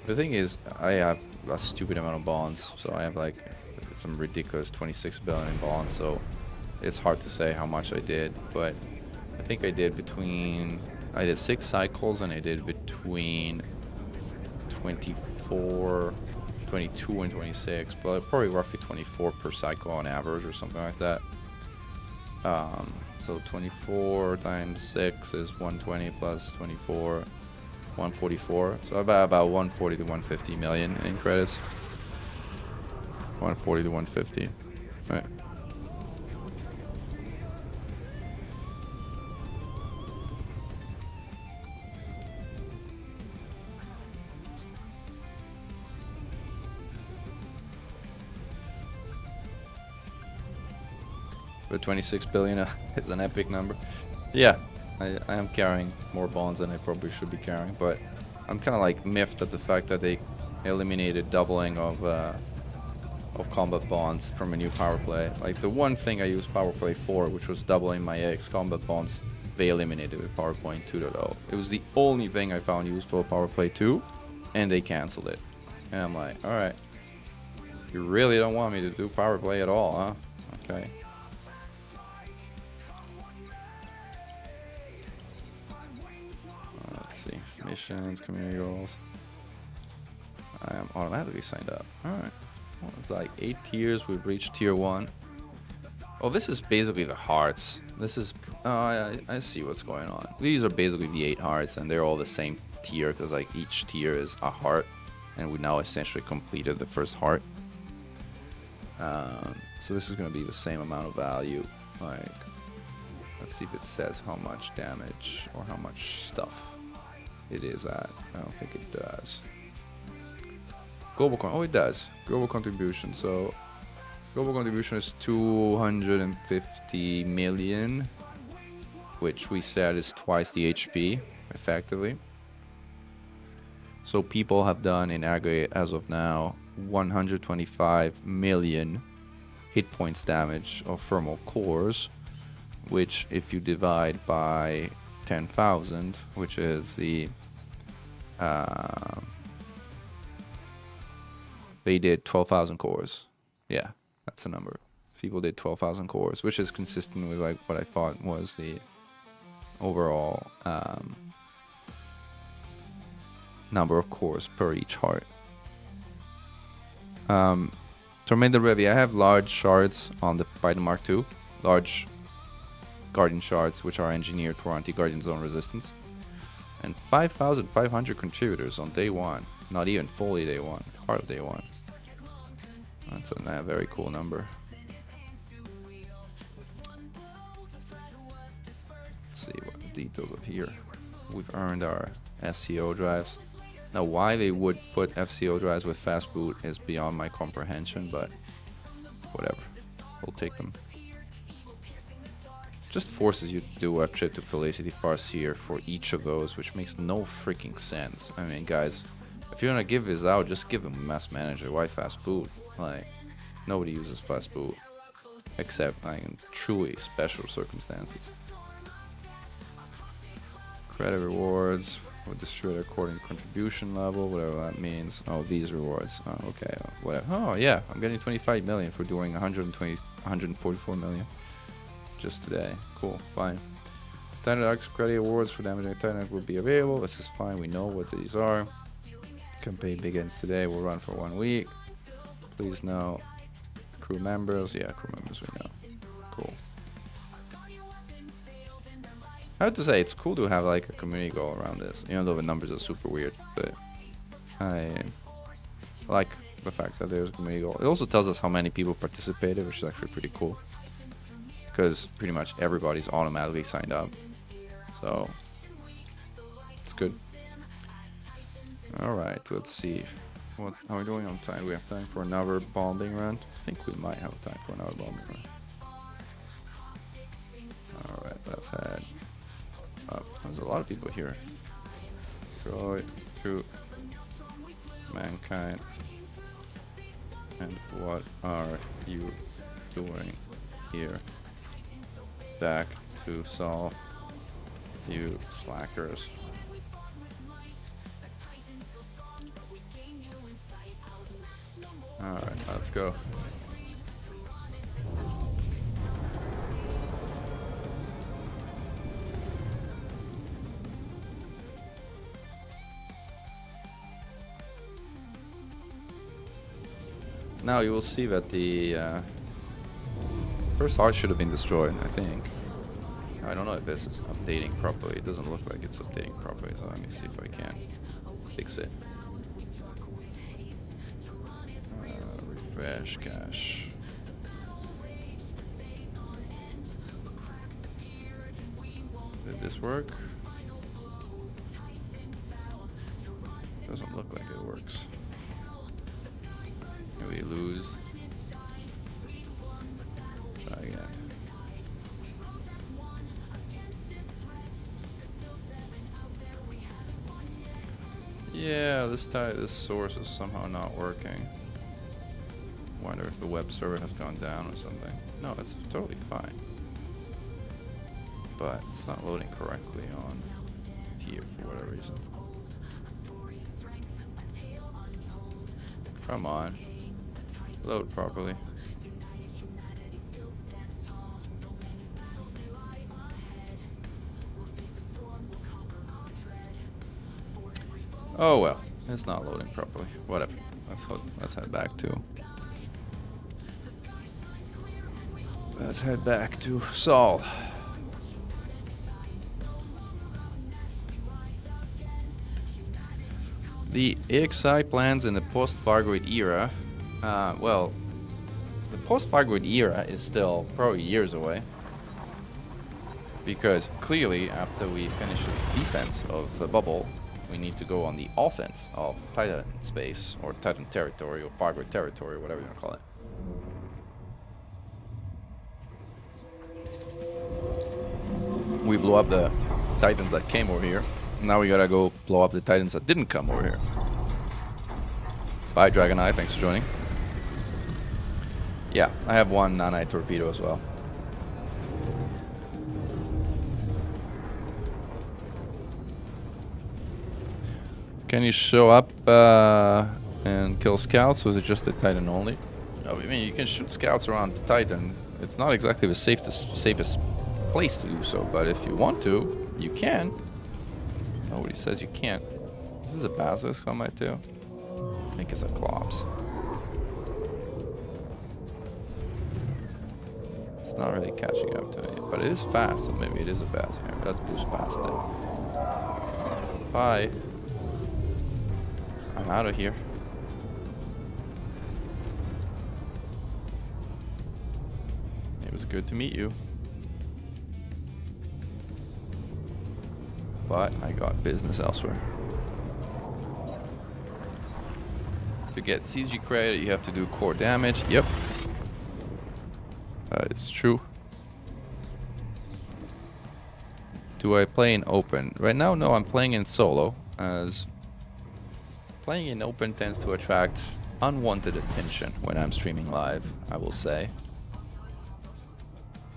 The thing is, I have a stupid amount of bonds, so I have like some ridiculous 26 billion in bonds, so it's hard to say how much I did, but I think I did 6 cycles and I did between 22 and 26, but probably roughly 24 per cycle on average or something like that. So 24 times 6 is 120 plus 24, 144. So about 140 to 150 million in credits. 140 to 150, right? But 26 billion is an epic number. Yeah, I am carrying more bonds than I probably should be carrying, but I'm kind of like miffed at the fact that they eliminated doubling of combat bonds from a new power play. Like the one thing I used power play for, which was doubling my AX combat bonds, they eliminated with PowerPoint 2.0. It was the only thing I found useful with power play 2, and they canceled it. And I'm like, all right, you really don't want me to do power play at all, huh? Okay. Let's see, missions, community goals. I am automatically signed up. Alright. Well, it's like 8 tiers. We've reached tier 1. Oh, this is basically the hearts. This is... Oh, I see what's going on. These are basically the 8 hearts, and they're all the same tier, because like each tier is a heart. And we now essentially completed the first heart. So this is going to be the same amount of value. Like, let's see if it says how much damage or how much stuff it is at. I don't think it does. Oh, it does. Global contribution. So global contribution is 250 million, which we said is twice the HP, effectively. So people have done in aggregate as of now 125 million hit points damage of thermal cores, which if you divide by 10,000, which is the they did 12,000 cores. Yeah, that's the number. People did 12,000 cores, which is consistent with like what I thought was the overall number of cores per each heart. Tormented Revi, I have large shards on the Biden Mark II, large Guardian shards, which are engineered for anti-Guardian Zone resistance, and 5,500 contributors on day 1, not even fully day 1, part of day 1. That's a very cool number. Let's see what the details of here. We've earned our SCO drives. Now, why they would put FCO drives with fast boot is beyond my comprehension, but whatever. We'll take them. Just forces you to do web chip to Felicity Farseer for each of those, which makes no freaking sense. I mean, guys, if you're gonna give this out, just give them a mass manager. Why fast boot? Like, nobody uses fast boot except like in truly special circumstances. Credit rewards with distributed according to contribution level, whatever that means. Oh, these rewards. Oh, okay, whatever. Oh yeah, I'm getting 25 million for doing 144 million just today. Cool, fine. Standard Arcs credit awards for damaging Titanite will be available. This is fine. We know what these are. Campaign begins today. We'll run for 1 week. Please know crew members. Yeah, crew members we know. Cool. I have to say, it's cool to have like a community goal around this, even though the numbers are super weird, but I like the fact that there's a community goal. It also tells us how many people participated, which is actually pretty cool, because pretty much everybody's automatically signed up, so it's good. Alright, let's see. What are we doing on time? We have time for another bombing run? I think we might have time for another bombing run. Alright, let's head up. There's a lot of people here. Go through mankind. And what are you doing here? Back to Saul, you slackers. Alright, let's go. Now you will see that the first heart should have been destroyed, I think. I don't know if this is updating properly. It doesn't look like it's updating properly, so let me see if I can fix it. Refresh cache. Did this work? Doesn't look like it works. We lose. Try again. Yeah, this source is somehow not working. Wonder if the web server has gone down or something. No, it's totally fine. But it's not loading correctly on here for whatever reason. Come on. Load properly. Oh well. It's not loading properly. Whatever. Let's head back to. Let's head back to Sol. The AXI plans in the post-Fargoid era. Well, the post-Fargoid era is still probably years away. Because clearly, after we finish the defense of the bubble, we need to go on the offense of Titan space, or Titan territory, or Fargoid territory, whatever you want to call it. We blew up the Titans that came over here. Now we gotta go blow up the Titans that didn't come over here. Bye, Dragon Eye. Thanks for joining. Yeah, I have one nanite torpedo as well. Can you show up and kill scouts, or is it just the Titan only? No, I mean, you can shoot scouts around the Titan. It's not exactly the safest place to do so, but if you want to, you can. Nobody says you can't. This is a Basilisk combat too. I think it's a Clops. It's not really catching up to it, but it is fast, so maybe it is a Basilisk. Let's boost past it. Bye. I'm out of here. It was good to meet you. But I got business elsewhere. To get CG credit, you have to do core damage. Yep. It's true. Do I play in open? Right now, no, I'm playing in solo, as playing in open tends to attract unwanted attention when I'm streaming live, I will say.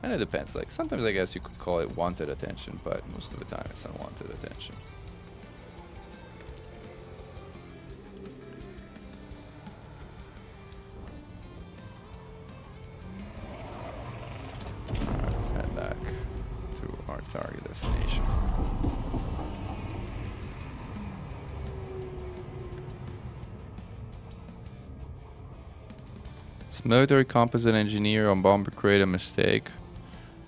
And it depends, like sometimes I guess you could call it wanted attention, but most of the time it's unwanted attention. Alright, let's head back to our target destination. Does military composite engineer on bomber create a mistake?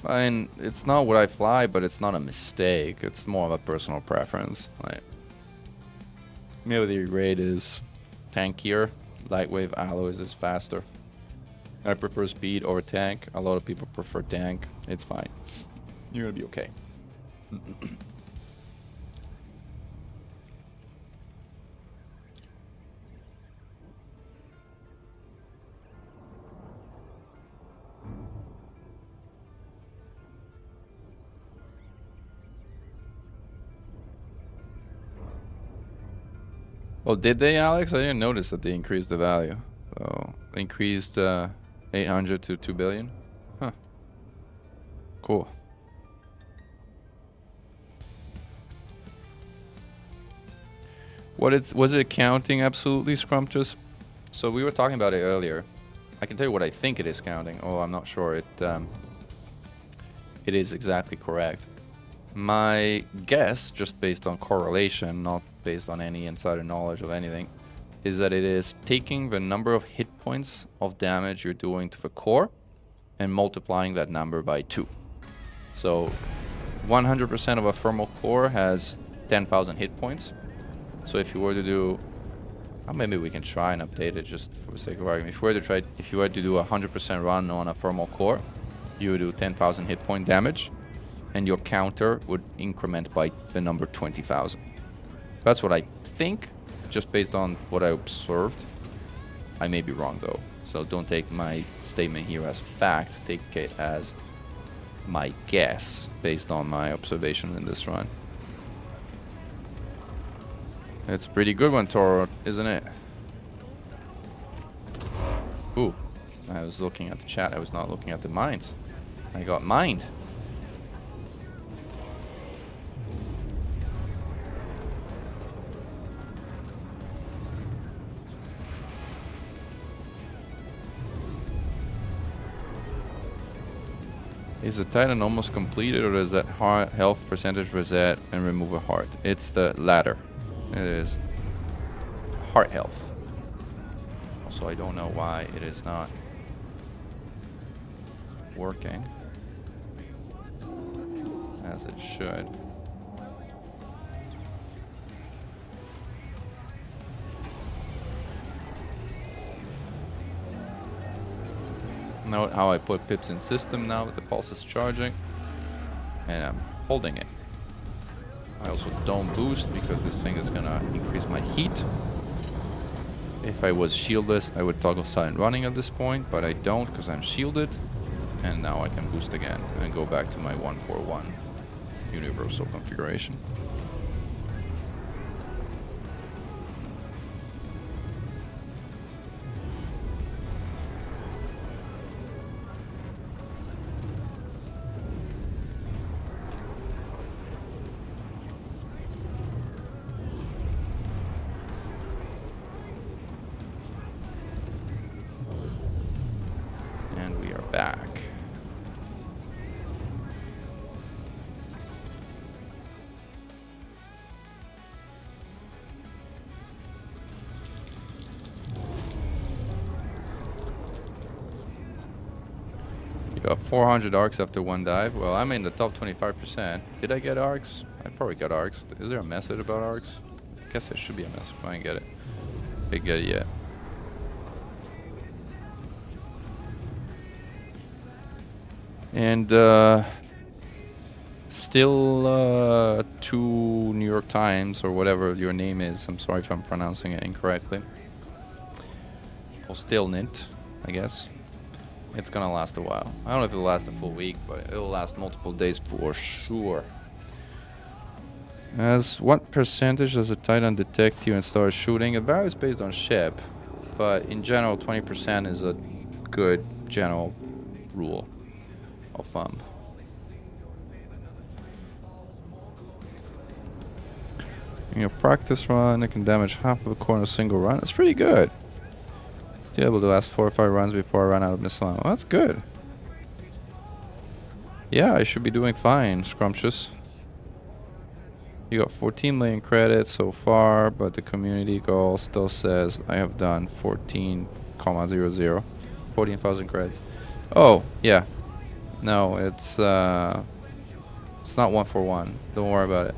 I mean, it's not what I fly, but it's not a mistake. It's more of a personal preference. Like, military grade is tankier, lightweight alloys is faster. I prefer speed over tank. A lot of people prefer tank. It's fine. You're gonna be okay. Well, did they, Alex? I didn't notice that they increased the value. So, they increased 800 to 2 billion. Huh. Cool. Was it counting absolutely scrumptious? So we were talking about it earlier. I can tell you what I think it is counting. Oh, I'm not sure it is exactly correct. My guess, just based on correlation, not based on any insider knowledge of anything, is that it is taking the number of hit points of damage you're doing to the core and multiplying that number by 2. So 100% of a thermal core has 10,000 hit points. So if you were to do, maybe we can try and update it just for the sake of argument. If you were to do a 100% run on a thermal core, you would do 10,000 hit point damage, and your counter would increment by the number 20,000. That's what I think, just based on what I observed. I may be wrong though, so don't take my statement here as fact, take it as my guess based on my observations in this run. It's a pretty good one, Toro, isn't it? Ooh, I was looking at the chat, I was not looking at the mines. I got mined. Is the Titan almost completed, or does that health percentage reset and remove a heart? It's the latter. It is. heart health. Also, I don't know why it is not working as it should. Note how I put pips in system now that the pulse is charging, and I'm holding it. I also don't boost because this thing is gonna increase my heat. If I was shieldless, I would toggle silent running at this point, but I don't because I'm shielded. And now I can boost again and go back to my 141 universal configuration. And we are back. Got 400 arcs after one dive. Well, I'm in the top 25%. Did I get arcs? I probably got arcs. Is there a message about arcs? I guess there should be a message if I didn't get it. Didn't get it yet. And still 2 New York Times or whatever your name is. I'm sorry if I'm pronouncing it incorrectly. Or still Nint, I guess. It's gonna last a while. I don't know if it'll last a full week, but it'll last multiple days for sure. As what percentage does a Titan detect you and start shooting? It varies based on ship, but in general 20% is a good general rule of thumb. In your practice run, it can damage half of a core in a single run. That's pretty good. Still able to last 4 or 5 runs before I run out of missile ammo. Well, that's good. Yeah, I should be doing fine, Scrumptious. You got 14 million credits so far, but the community goal still says I have done 14,000. 14,000 credits. Oh, yeah. No, it's not 141. Don't worry about it.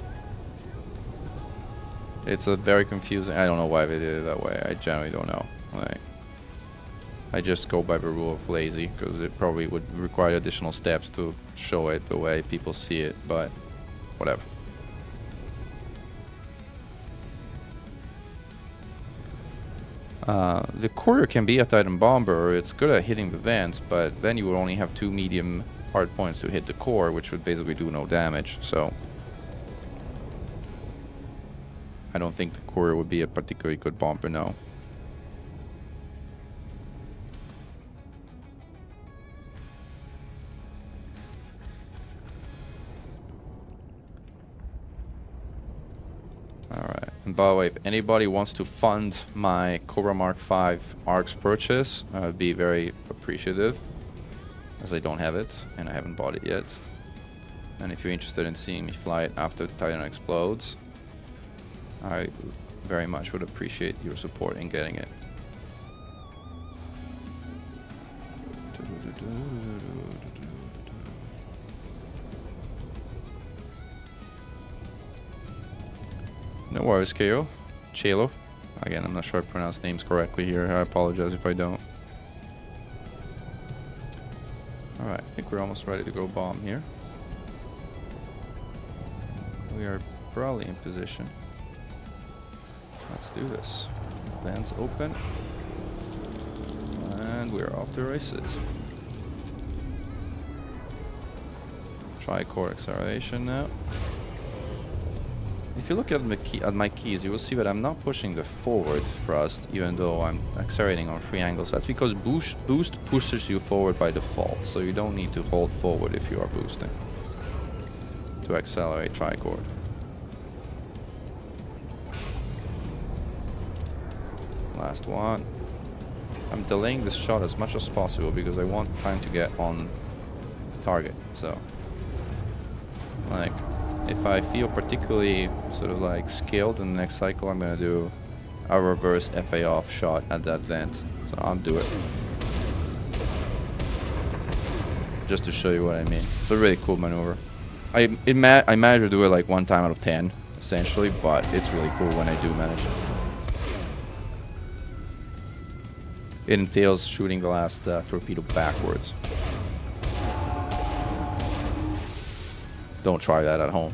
It's a very confusing. I don't know why they did it that way. I generally don't know. Like, I just go by the rule of lazy because it probably would require additional steps to show it the way people see it, but whatever. The courier can be a Titan bomber. It's good at hitting the vents, but then you would only have 2 medium hard points to hit the core, which would basically do no damage. So I don't think the courier would be a particularly good bomber, no. Alright, and by the way, if anybody wants to fund my Cobra Mark V ARCS purchase, I would be very appreciative, as I don't have it, and I haven't bought it yet. And if you're interested in seeing me fly it after Titan explodes, I very much would appreciate your support in getting it. No worries, KO. Chelo. Again, I'm not sure I pronounced names correctly here. I apologize if I don't. Alright, I think we're almost ready to go bomb here. We are probably in position. Let's do this. Vents open. And we're off to races. Tri-core acceleration now. If you look at my keys, you will see that I'm not pushing the forward thrust, even though I'm accelerating on 3 angles. That's because boost pushes you forward by default, so you don't need to hold forward if you are boosting to accelerate tricord. Last one. I'm delaying this shot as much as possible because I want time to get on target. So, like, if I feel particularly sort of like skilled in the next cycle, I'm gonna do a reverse FA off shot at that vent. So I'll do it. Just to show you what I mean. It's a really cool maneuver. I managed to do it like 1 time out of 10, essentially, but it's really cool when I do manage it. It entails shooting the last torpedo backwards. Don't try that at home.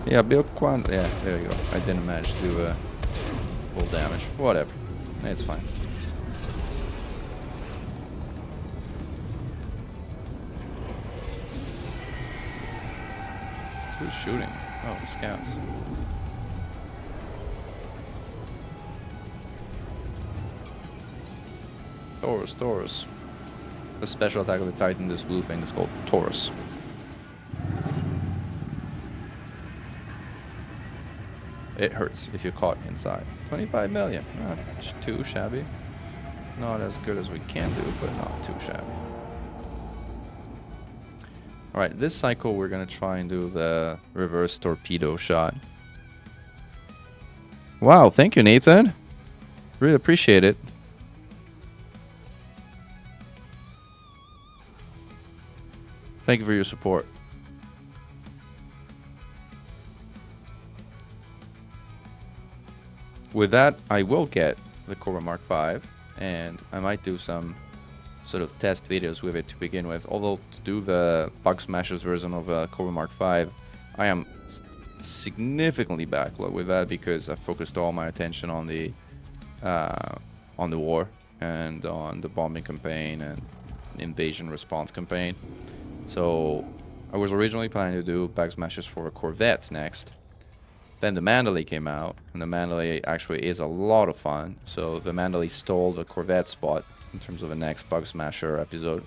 Yeah, Bill Quan. Yeah, there you go. I didn't manage to do full damage. Whatever. It's fine. Who's shooting? Oh, scouts. Taurus. The special attack of the Titan, this blue thing is called Taurus. It hurts if you're caught inside. 25 million. Not too shabby. Not as good as we can do, but not too shabby. Alright, this cycle we're going to try and do the reverse torpedo shot. Wow, thank you, Nathan. Really appreciate it. Thank you for your support. With that, I will get the Cobra Mark V, and I might do some sort of test videos with it to begin with. Although to do the Bug Smashers version of Cobra Mark V, I am significantly backlogged with that because I focused all my attention on the war and on the bombing campaign and invasion response campaign. So I was originally planning to do Bug Smashers for a Corvette next. Then the Mandalay came out, and the Mandalay actually is a lot of fun. So the Mandalay stole the Corvette spot in terms of the next Bug Smasher episode.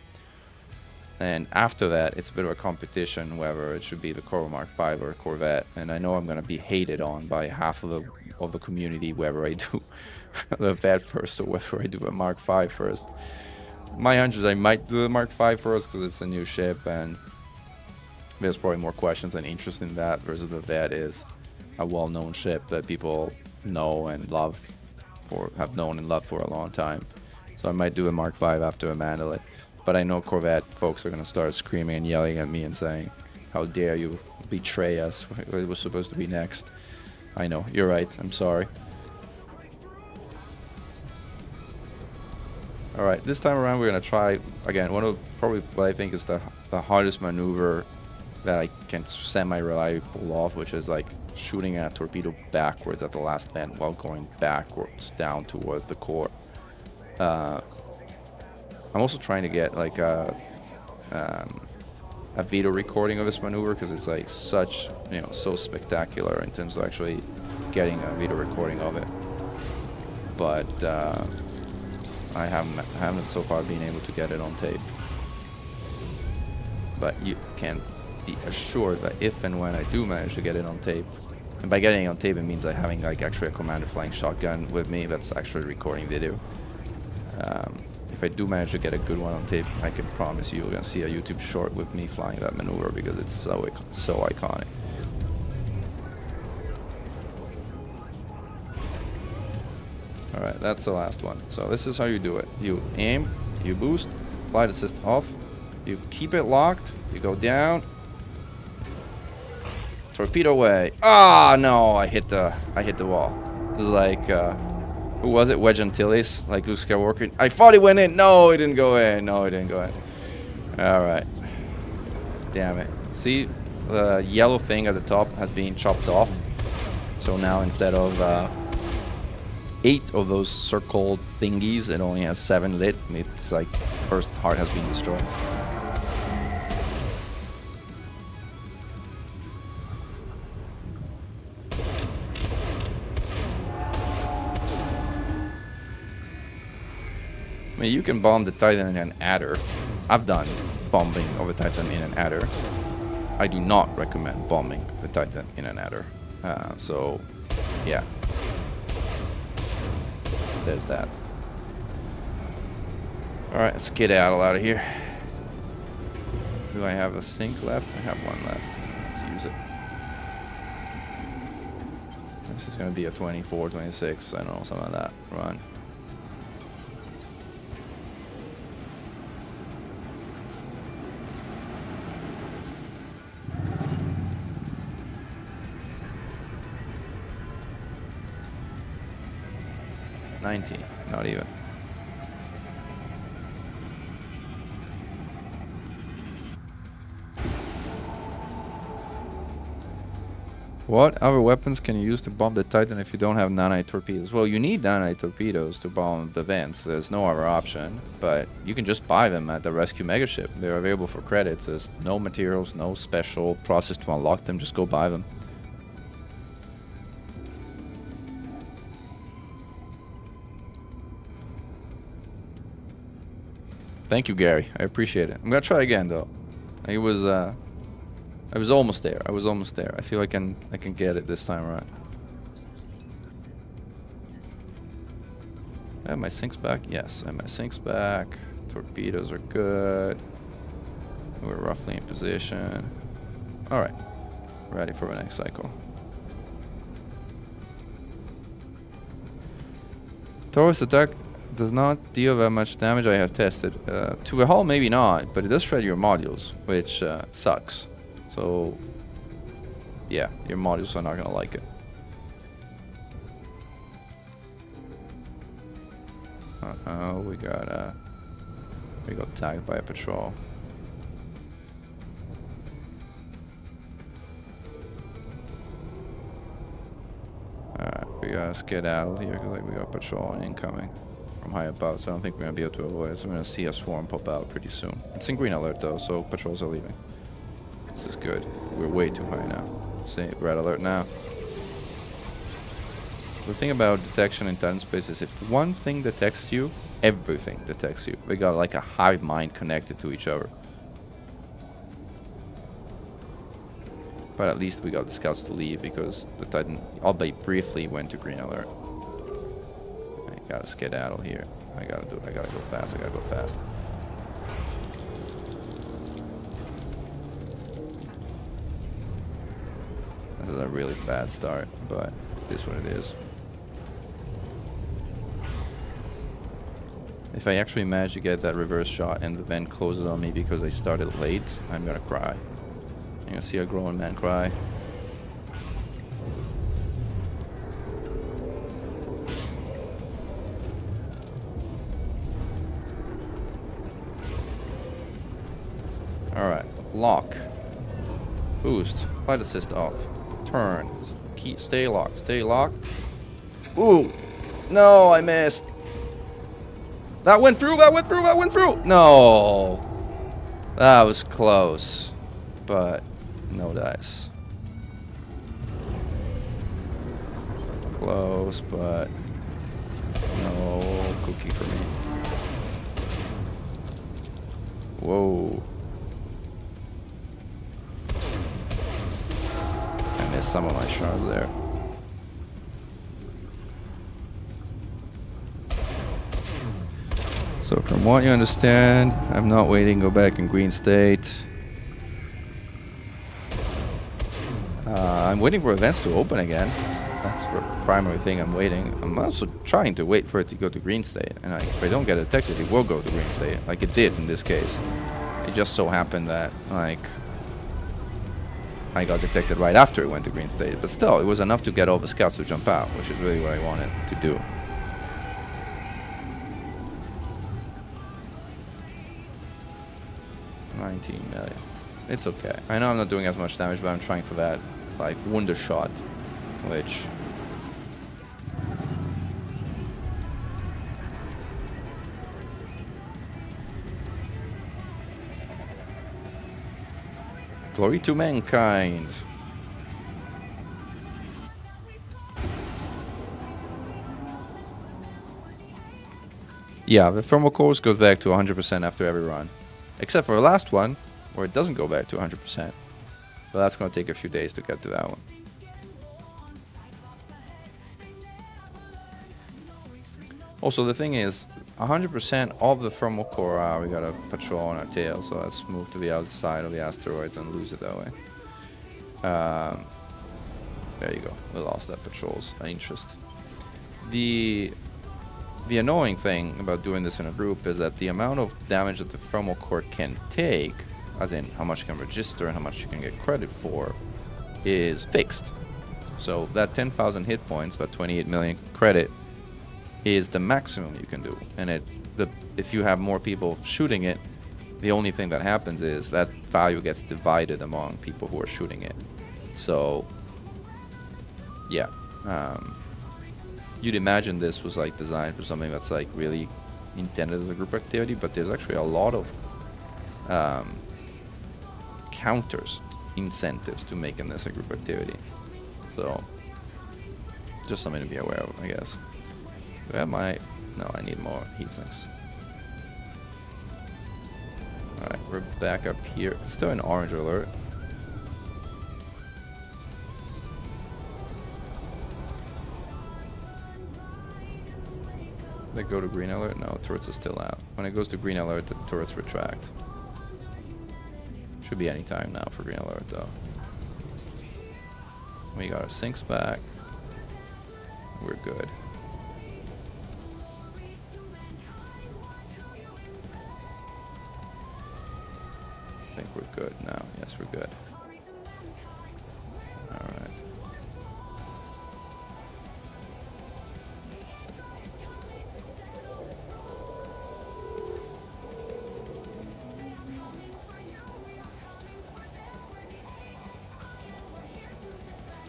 And after that, it's a bit of a competition whether it should be the Cobra Mark V or a Corvette. And I know I'm going to be hated on by half of the community whether I do the Vet first or whether I do a Mark V first. My hunch is I might do the Mark V first because it's a new ship, and there's probably more questions and interest in that versus the Vet is a well-known ship that people know and love, or have known and loved for a long time. So I might do a Mark V after a Mandalay. But I know Corvette folks are going to start screaming and yelling at me and saying, how dare you betray us? It was supposed to be next. I know, you're right, I'm sorry. Alright, this time around we're going to try, again, one of probably what I think is the hardest maneuver that I can semi-reliably pull off, which is like shooting a torpedo backwards at the last vent while going backwards down towards the core. I'm also trying to get like a video recording of this maneuver because it's like such, so spectacular in terms of actually getting a video recording of it. But I haven't so far been able to get it on tape. But you can be assured that if and when I do manage to get it on tape, and by getting it on tape it means I'm having like actually a commander flying shotgun with me that's actually recording video. If I do manage to get a good one on tape, I can promise you're gonna see a YouTube short with me flying that maneuver because it's so iconic. Alright, that's the last one. So this is how you do it. You aim, you boost, flight assist off, you keep it locked, you go down, torpedo away. Ah, no, I hit the wall. This is like who was it? Wedge Antilles, like Luke Skywalker. I thought it went in. No, it didn't go in. No, it didn't go in. All right. Damn it. See, the yellow thing at the top has been chopped off. So now instead of 8 of those circle thingies, it only has 7 lit. It's like first part has been destroyed. I mean, you can bomb the Titan in an adder. I've done bombing of a Titan in an adder. I do not recommend bombing the Titan in an adder. So Yeah. There's that. Alright, let's get out of here. Do I have a sink left? I have one left. Let's use it. This is going to be a 24, 26, I don't know, something like that. Run. Not even. What other weapons can you use to bomb the Titan if you don't have nanite torpedoes? Well, you need nanite torpedoes to bomb the vents. There's no other option. But you can just buy them at the rescue megaship. They're available for credits. There's no materials, no special process to unlock them. Just go buy them. Thank you, Gary. I appreciate it. I'm gonna try again though. I was almost there. I was almost there. I feel I can get it this time around. I have my sinks back. Yes, I have my sinks back. Torpedoes are good. We're roughly in position. All right, ready for the next cycle. Taurus attack does not deal that much damage. I have tested. To the hull, maybe not, but it does shred your modules, which sucks. So, yeah, your modules are not gonna like it. Uh-oh, we got tagged by a patrol. Alright, we gotta skedaddle here because we got patrol incoming from high above, so I don't think we're gonna be able to avoid it. So we're gonna see a swarm pop out pretty soon. It's in green alert though, so patrols are leaving. This is good. We're way too high now. See, red alert now. The thing about detection in Titan space is if one thing detects you, everything detects you. We got like a hive mind connected to each other. But at least we got the scouts to leave because the Titan, albeit briefly, went to green alert. I gotta skedaddle here. I gotta go fast. This is a really bad start, but it is what it is. If I actually manage to get that reverse shot and the vent closes on me because I started late, I'm gonna cry. I'm gonna see a grown man cry. Alright, lock. Boost. Flight assist off. Turn. Stay locked. Stay locked. Ooh! No, I missed. That went through! No! That was close. But no dice. Close, but no cookie for me. Whoa. I missed some of my shots there. So from what you understand, I'm not waiting to go back in green state. I'm waiting for events to open again. That's the primary thing I'm waiting. I'm also trying to wait for it to go to green state. And if I don't get detected, it will go to green state, like it did in this case. It just so happened that, like, I got detected right after it went to green state. But still, it was enough to get all the scouts to jump out, which is really what I wanted to do. $19 million. It's okay. I know I'm not doing as much damage, but I'm trying for that, like, wonder shot, which... Glory to mankind. Yeah, the thermal course goes back to 100% after every run. Except for the last one, where it doesn't go back to 100%. But that's going to take a few days to get to that one. Also, the thing is, 100% of the thermal core, we got a patrol on our tail, so let's move to the outside of the asteroids and lose it that way. There you go. We lost that patrol's interest. The annoying thing about doing this in a group is that the amount of damage that the thermal core can take, as in how much you can register and how much you can get credit for, is fixed. So that 10,000 hit points, about 28 million credit, is the maximum you can do. And if you have more people shooting it, the only thing that happens is that value gets divided among people who are shooting it. So, yeah. You'd imagine this was like designed for something that's like really intended as a group activity, but there's actually a lot of counters, incentives to making this a group activity. So, just something to be aware of, I guess. Do I have my... No, I need more heat sinks. Alright, we're back up here. Still an orange alert. Did it go to green alert? No, turrets are still out. When it goes to green alert, the turrets retract. Should be any time now for green alert, though. We got our sinks back. We're good. I think we're good now. Yes, we're good. Alright.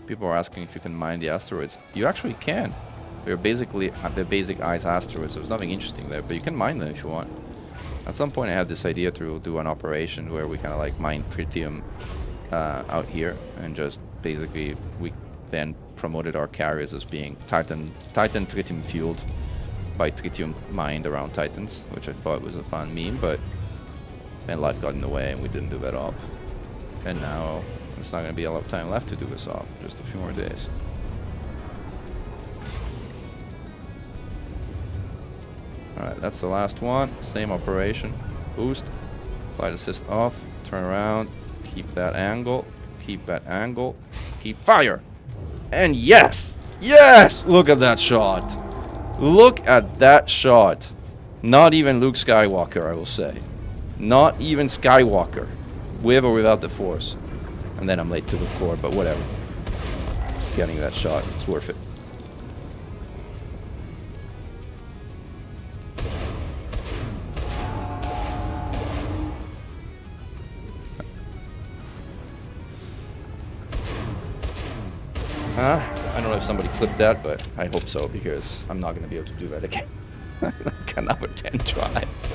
People are asking if you can mine the asteroids. You actually can. They're basically the basic ice asteroids, so there's nothing interesting there, but you can mine them if you want. At some point I had this idea to do an operation where we kind of like mine tritium out here, and just basically we then promoted our carriers as being Titan tritium fueled by tritium mined around Titans, which I thought was a fun meme, but then life got in the way and we didn't do that op. And now it's not going to be a lot of time left to do this op, just a few more days. Alright, that's the last one. Same operation. Boost. Flight assist off. Turn around. Keep that angle. Keep that angle. Keep fire! And yes! Yes! Look at that shot. Look at that shot. Not even Luke Skywalker, I will say. Not even Skywalker. With or without the Force. And then I'm late to the core, but whatever. Getting that shot, it's worth it. I don't know if somebody clipped that, but I hope so, because I'm not going to be able to do that again. Like another 10 tries.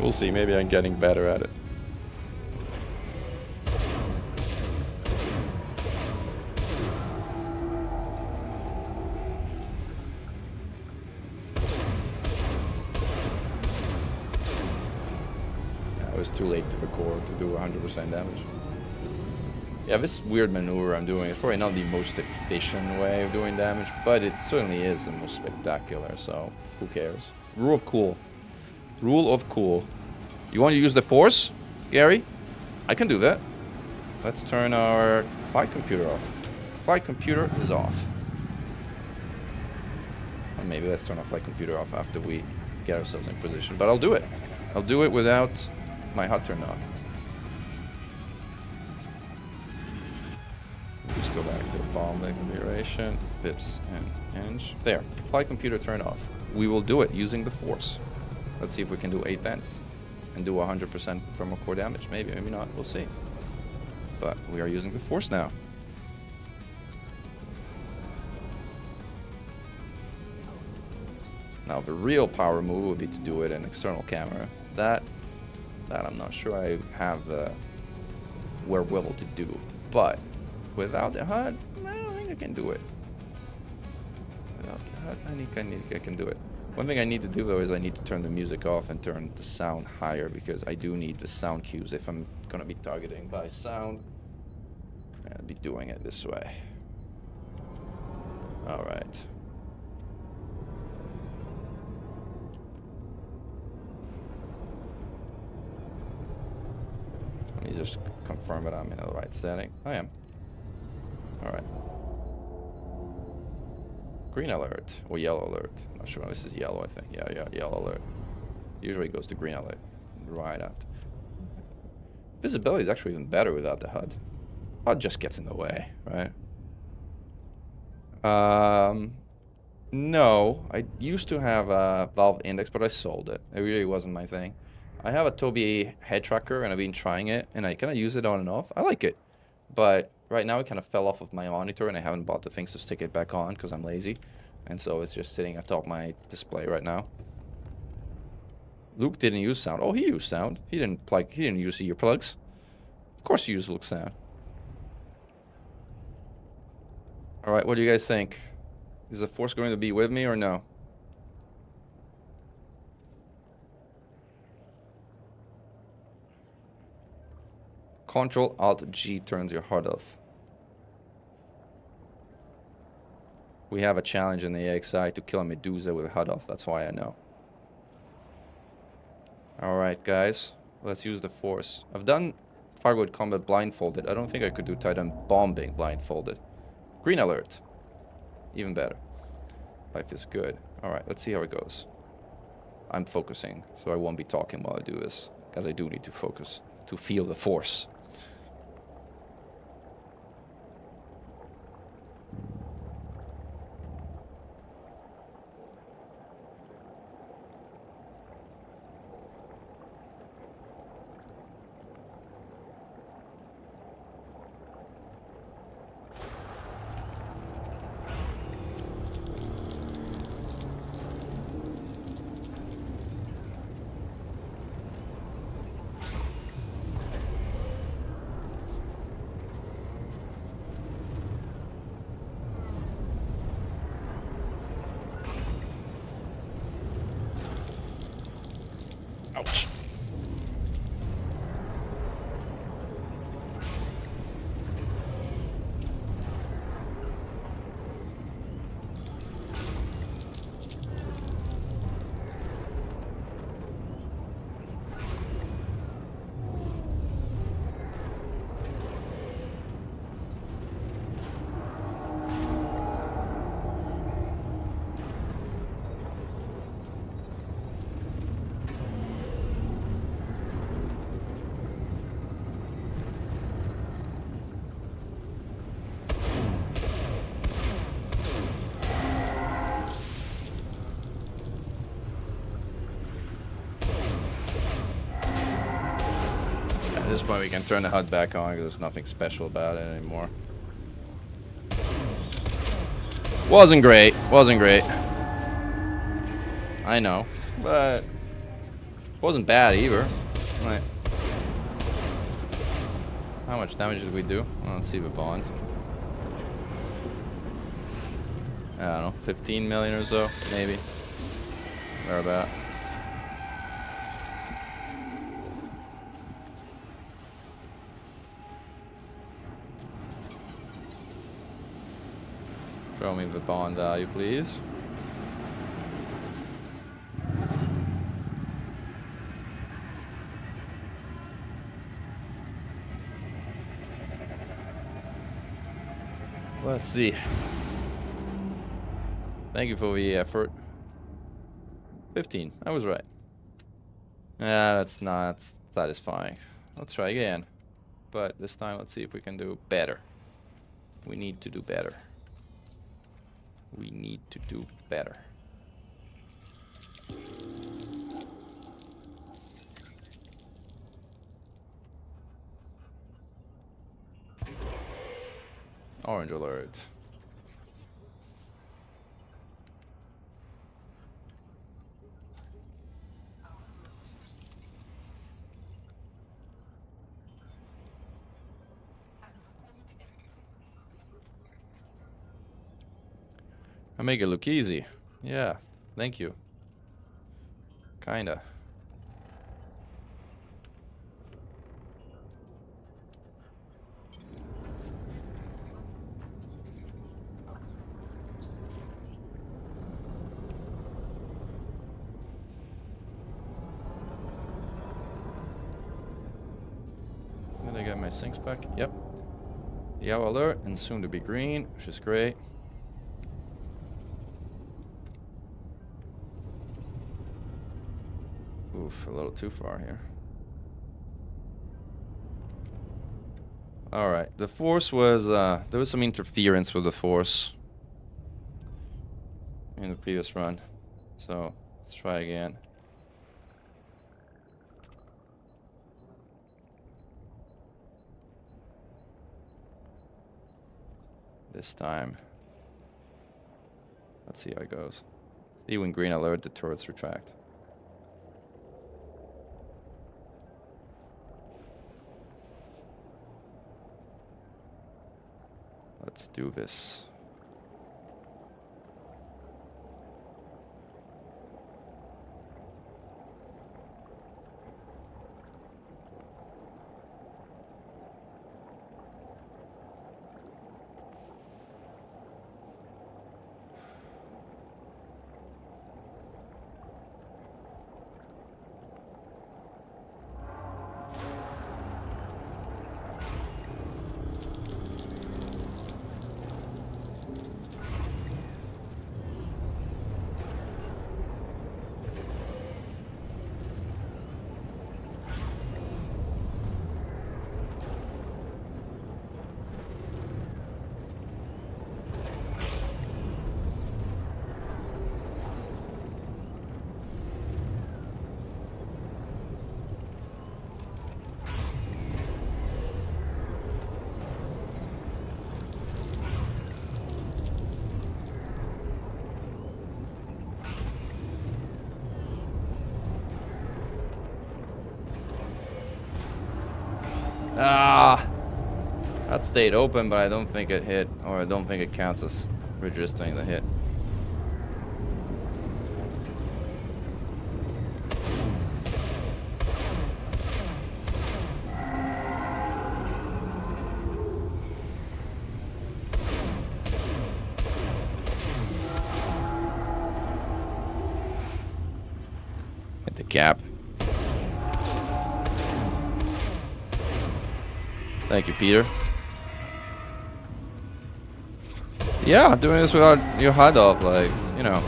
We'll see, maybe I'm getting better at it. It was too late to the core to do 100% damage. Yeah, this weird maneuver I'm doing is probably not the most efficient way of doing damage, but it certainly is the most spectacular, so who cares? Rule of cool. Rule of cool. You want to use the Force, Gary? I can do that. Let's turn our flight computer off. Flight computer is off. Or maybe let's turn our flight computer off after we get ourselves in position, but I'll do it. I'll do it without my HUD turned on. Just go back to bomb configuration, pips and hinge. There, flight computer turned off. We will do it using the Force. Let's see if we can do 8 vents and do 100% thermal core damage. Maybe, maybe not, we'll see. But we are using the Force now. Now the real power move would be to do it in external camera. That I'm not sure I have the wherewithal to do. But without the HUD, I think I can do it. Without the HUD, I can do it. One thing I need to do though is I need to turn the music off and turn the sound higher, because I do need the sound cues if I'm gonna be targeting by sound. I'll be doing it this way. All right. Let me just confirm that I'm in the right setting. I am. All right. Green alert or yellow alert. I'm not sure. This is yellow, I think. Yeah, yellow alert. Usually it goes to green alert right after. Visibility is actually even better without the HUD. HUD just gets in the way, right? No, I used to have a Valve Index, but I sold it. It really wasn't my thing. I have a Tobii head tracker, and I've been trying it, and I kind of use it on and off. I like it, but right now it kind of fell off of my monitor, and I haven't bought the things to stick it back on because I'm lazy, and so it's just sitting atop my display right now. Luke didn't use sound. Oh, he used sound. He didn't use earplugs. Of course, he used Luke sound. All right, what do you guys think? Is the Force going to be with me or no? Control-Alt-G turns your HUD off. We have a challenge in the AXI to kill a Medusa with a HUD off. That's why I know. Alright, guys. Let's use the Force. I've done Fargoid Combat blindfolded. I don't think I could do Titan Bombing blindfolded. Green alert. Even better. Life is good. Alright, let's see how it goes. I'm focusing, so I won't be talking while I do this. Because I do need to focus. To feel the Force. Ouch. At this point we can turn the HUD back on because there's nothing special about it anymore. Wasn't great. I know, but wasn't bad either. Right. How much damage did we do? Let's see the bond. I don't know, 15 million or so, maybe. Where about? Show me the bond value, please. Let's see. Thank you for the effort. 15. I was right. That's not satisfying. Let's try again. But this time, let's see if we can do better. We need to do better. We need to do better. Orange alert. I make it look easy. Yeah, thank you. Kinda. my sinks back? Yep. Yellow alert and soon to be green, which is great. Oof, a little too far here. Alright, the force was, there was some interference with the force in the previous run. So, let's try again. This time. Let's see how it goes. See when green alert, the turrets retract. Let's do this. Ah! That stayed open, but I don't think it hit, or I don't think it counts as registering the hit. Hit the cap. Thank you, Peter. Yeah, doing this without your HUD off, like, you know.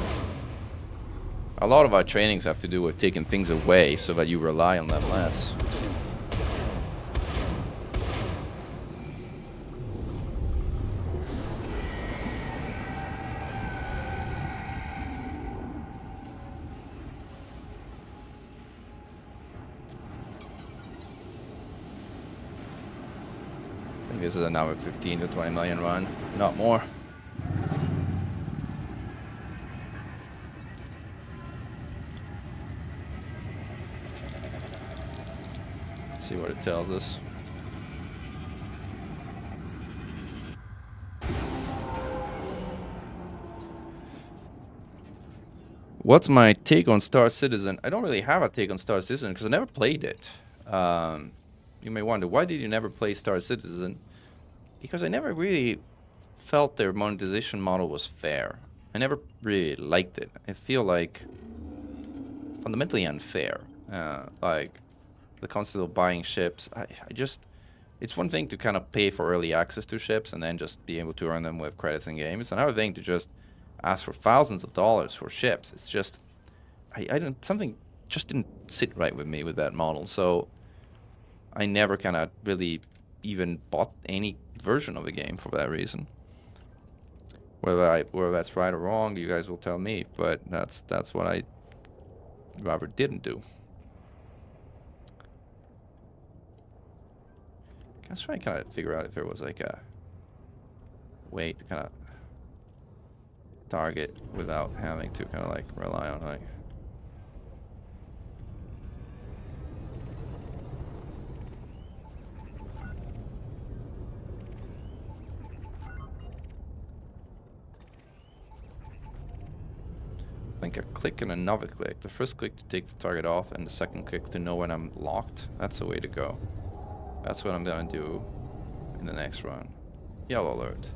A lot of our trainings have to do with taking things away so that you rely on them less. I think this is another 15 to 20 million run, not more. Let's see what it tells us. What's my take on Star Citizen? I don't really have a take on Star Citizen because I never played it. You may wonder, why did you never play Star Citizen? Because I never really felt their monetization model was fair. I never really liked it. I feel like fundamentally unfair. Like the concept of buying ships, I just, it's one thing to kind of pay for early access to ships and then just be able to earn them with credits in game. It's another thing to just ask for thousands of dollars for ships. It's just, I don't, something just didn't sit right with me with that model. So I never kind of really even bought any version of the game for that reason. Whether that's right or wrong, you guys will tell me. But that's what I rather didn't do. I was trying to kind of figure out if there was like a way to kind of target without having to kind of like rely on like. I think a click and another click. The first click to take the target off and the second click to know when I'm locked. That's the way to go. That's what I'm gonna do in the next run. Yellow alert.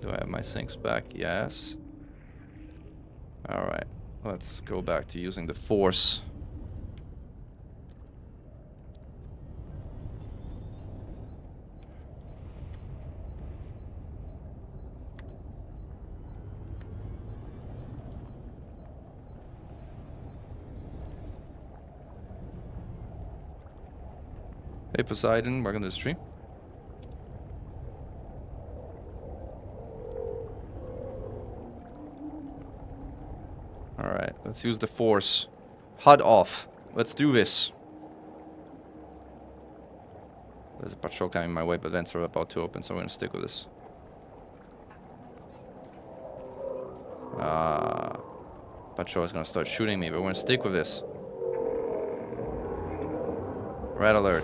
Do I have my sinks back? Yes. Alright. Let's go back to using the force. Hey Poseidon, welcome to the stream. Alright, let's use the force. HUD off. Let's do this. There's a patrol coming my way, but vents are about to open, so I'm gonna stick with this. Patrol is gonna start shooting me, but we're gonna stick with this. Red alert.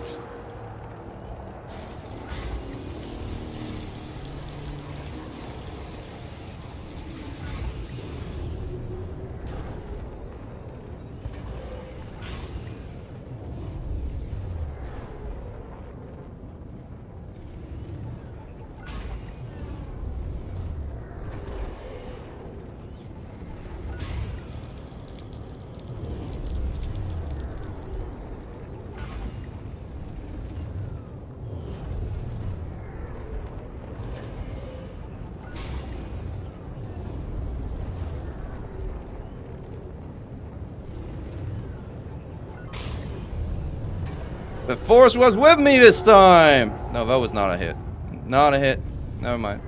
The force was with me this time! No, that was not a hit. Not a hit. Never mind.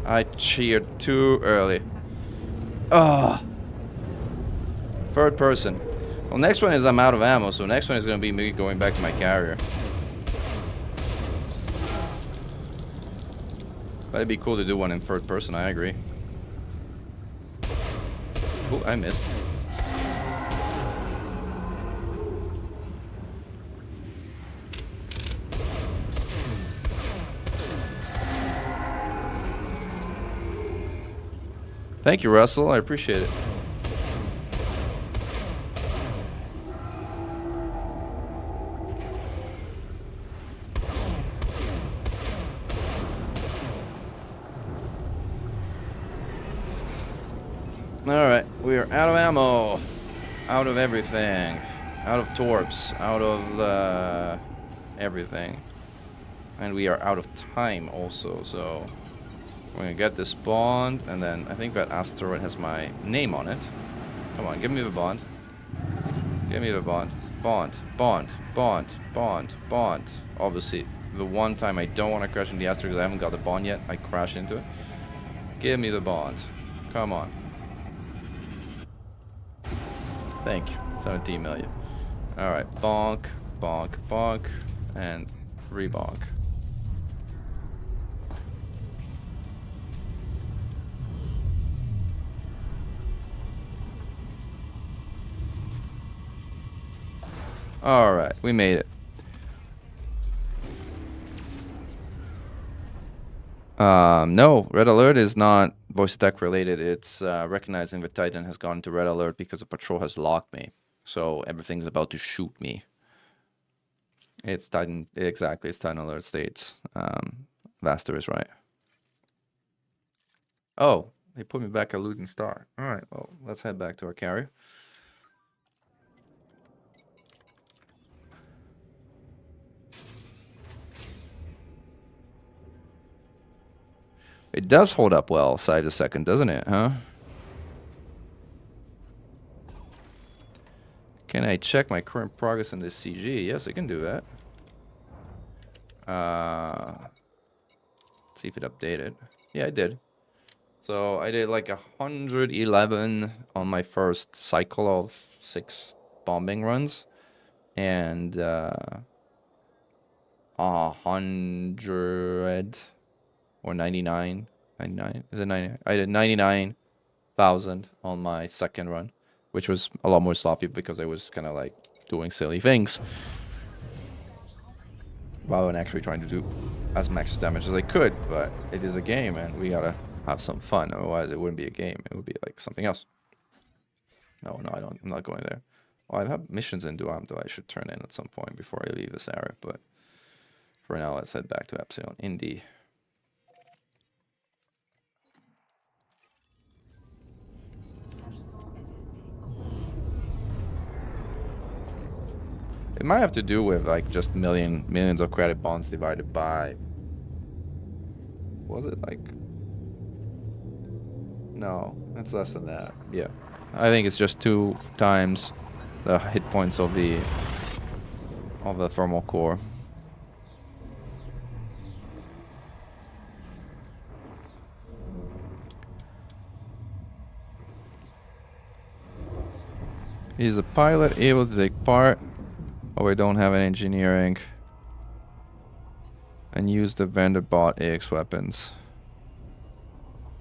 I cheered too early. Ah. Third person. Well, next one is I'm out of ammo, so next one is going to be me going back to my carrier. But it'd be cool to do one in third person, I agree. Oh, I missed. Thank you, Russell. I appreciate it. Alright, we are out of ammo. Out of everything. Out of torps. Out of everything. And we are out of time also, so... We're gonna get this bond, and then I think that asteroid has my name on it. Come on, give me the bond. Give me the bond. Bond, bond, bond, bond, bond. Obviously, the one time I don't want to crash into the asteroid because I haven't got the bond yet, I crash into it. Give me the bond. Come on. Thank you. 17 million. Alright, bonk, bonk, bonk, and rebonk. Alright, we made it. No, red alert is not voice attack related. It's recognizing that Titan has gone to red alert because a patrol has locked me. So everything's about to shoot me. It's Titan, exactly, it's Titan alert states. Vaster is right. Oh, they put me back at Luden Star. Alright, well, let's head back to our carrier. It does hold up well side to second, doesn't it, huh? Can I check my current progress in this CG? Yes, I can do that. See if it updated. Yeah, I did. So I did like 111 on my first cycle of 6 bombing runs. And 100... or 99. Is it 99? I did 99,000 on my second run, which was a lot more sloppy because I was kind of like doing silly things rather than actually trying to do as much damage as I could. But it is a game, and we gotta have some fun. Otherwise, it wouldn't be a game. It would be like something else. No, I don't. I'm not going there. Well, I have missions in Duam that I should turn in at some point before I leave this area. But for now, let's head back to Epsilon Indy. It might have to do with like just millions of credit bonds divided by... Was it like... No, it's less than that. Yeah. I think it's just 2 times the hit points of the thermal core. He's a pilot able to take part. Oh, we don't have an engineering. And use the vendor bought AX weapons.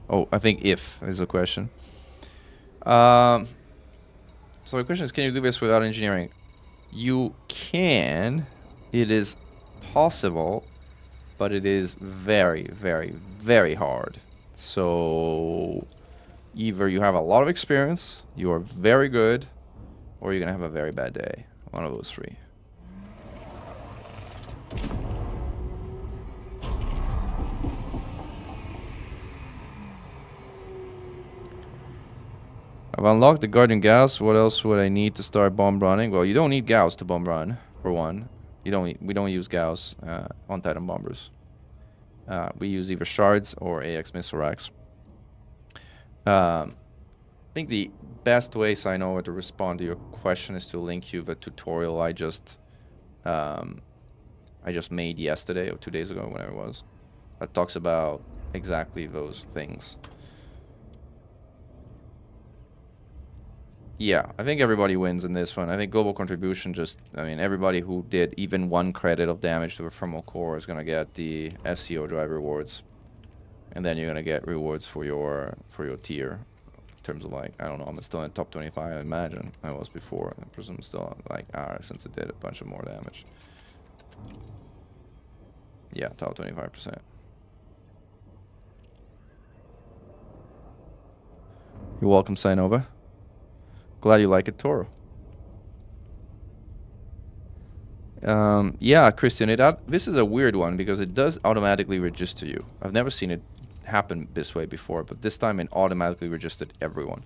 Oh, I think if is the question. So the question is, can you do this without engineering? You can. It is possible, but it is very, very, very hard. So either you have a lot of experience, you are very good, or you're gonna have a very bad day. One of those three. I've unlocked the Guardian Gauss. What else would I need to start bomb running? Well, you don't need Gauss to bomb run, for one. We don't use Gauss on Titan bombers. We use either shards or AX missile racks. I think the best way, Sinova, to respond to your question is to link you the tutorial I just made yesterday or 2 days ago, whenever it was, that talks about exactly those things. Yeah, I think everybody wins in this one. I think global contribution just, I mean, everybody who did even 1 credit of damage to a thermal core is going to get the SCO drive rewards. And then you're going to get rewards for your tier. In terms of like, I don't know, I'm still in top 25, I imagine. I was before. I presume I'm still like R since it did a bunch of more damage. Yeah, top 25%. You're welcome, Sinova. Glad you like it, Toro. Yeah, Christian, this is a weird one because it does automatically register you. I've never seen it happen this way before, but this time it automatically registered everyone.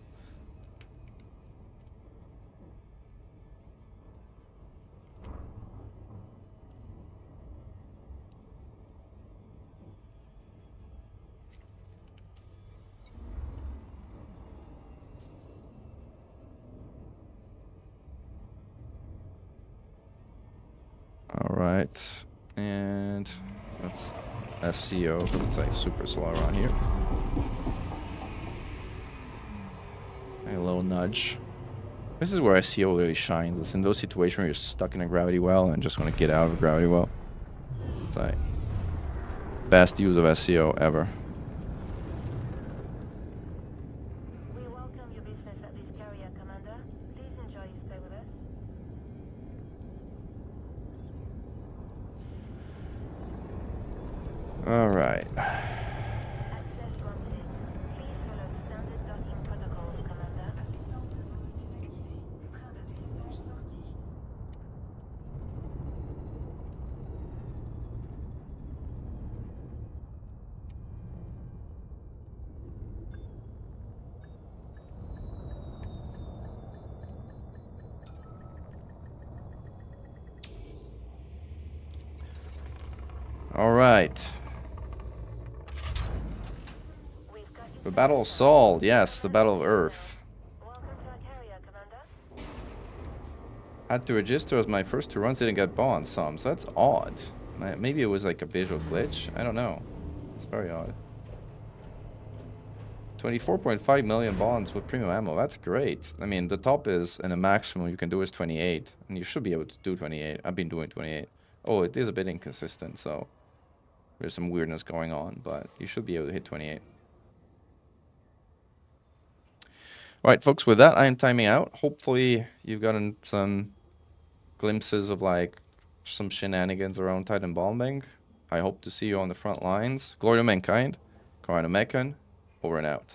All right, and that's SCO. It's like super slow around here. A little nudge. This is where SCO really shines. It's in those situations where you're stuck in a gravity well and just want to get out of a gravity well. It's like best use of SCO ever. We welcome your business at this carrier, Commander. Please enjoy your stay with us. All right. Access granted. Please follow standard docking protocols, Commander. Assistance de vol désactivée. Train d'atterrissage sorti. All right. We've got you. The Battle of Sol. Yes, the Battle of Earth. Welcome to our carrier, Commander. Had to register as my first 2 runs, didn't get bonds some, so that's odd. Maybe it was like a visual glitch. I don't know. It's very odd. 24.5 million bonds with premium ammo. That's great. I mean, the top is, and the maximum you can do is 28. And you should be able to do 28. I've been doing 28. Oh, it is a bit inconsistent, so there's some weirdness going on, but you should be able to hit 28. All right, folks, with that, I am timing out. Hopefully, you've gotten some glimpses of, like, some shenanigans around Titan bombing. I hope to see you on the front lines. Glory to mankind. Mechan, over and out.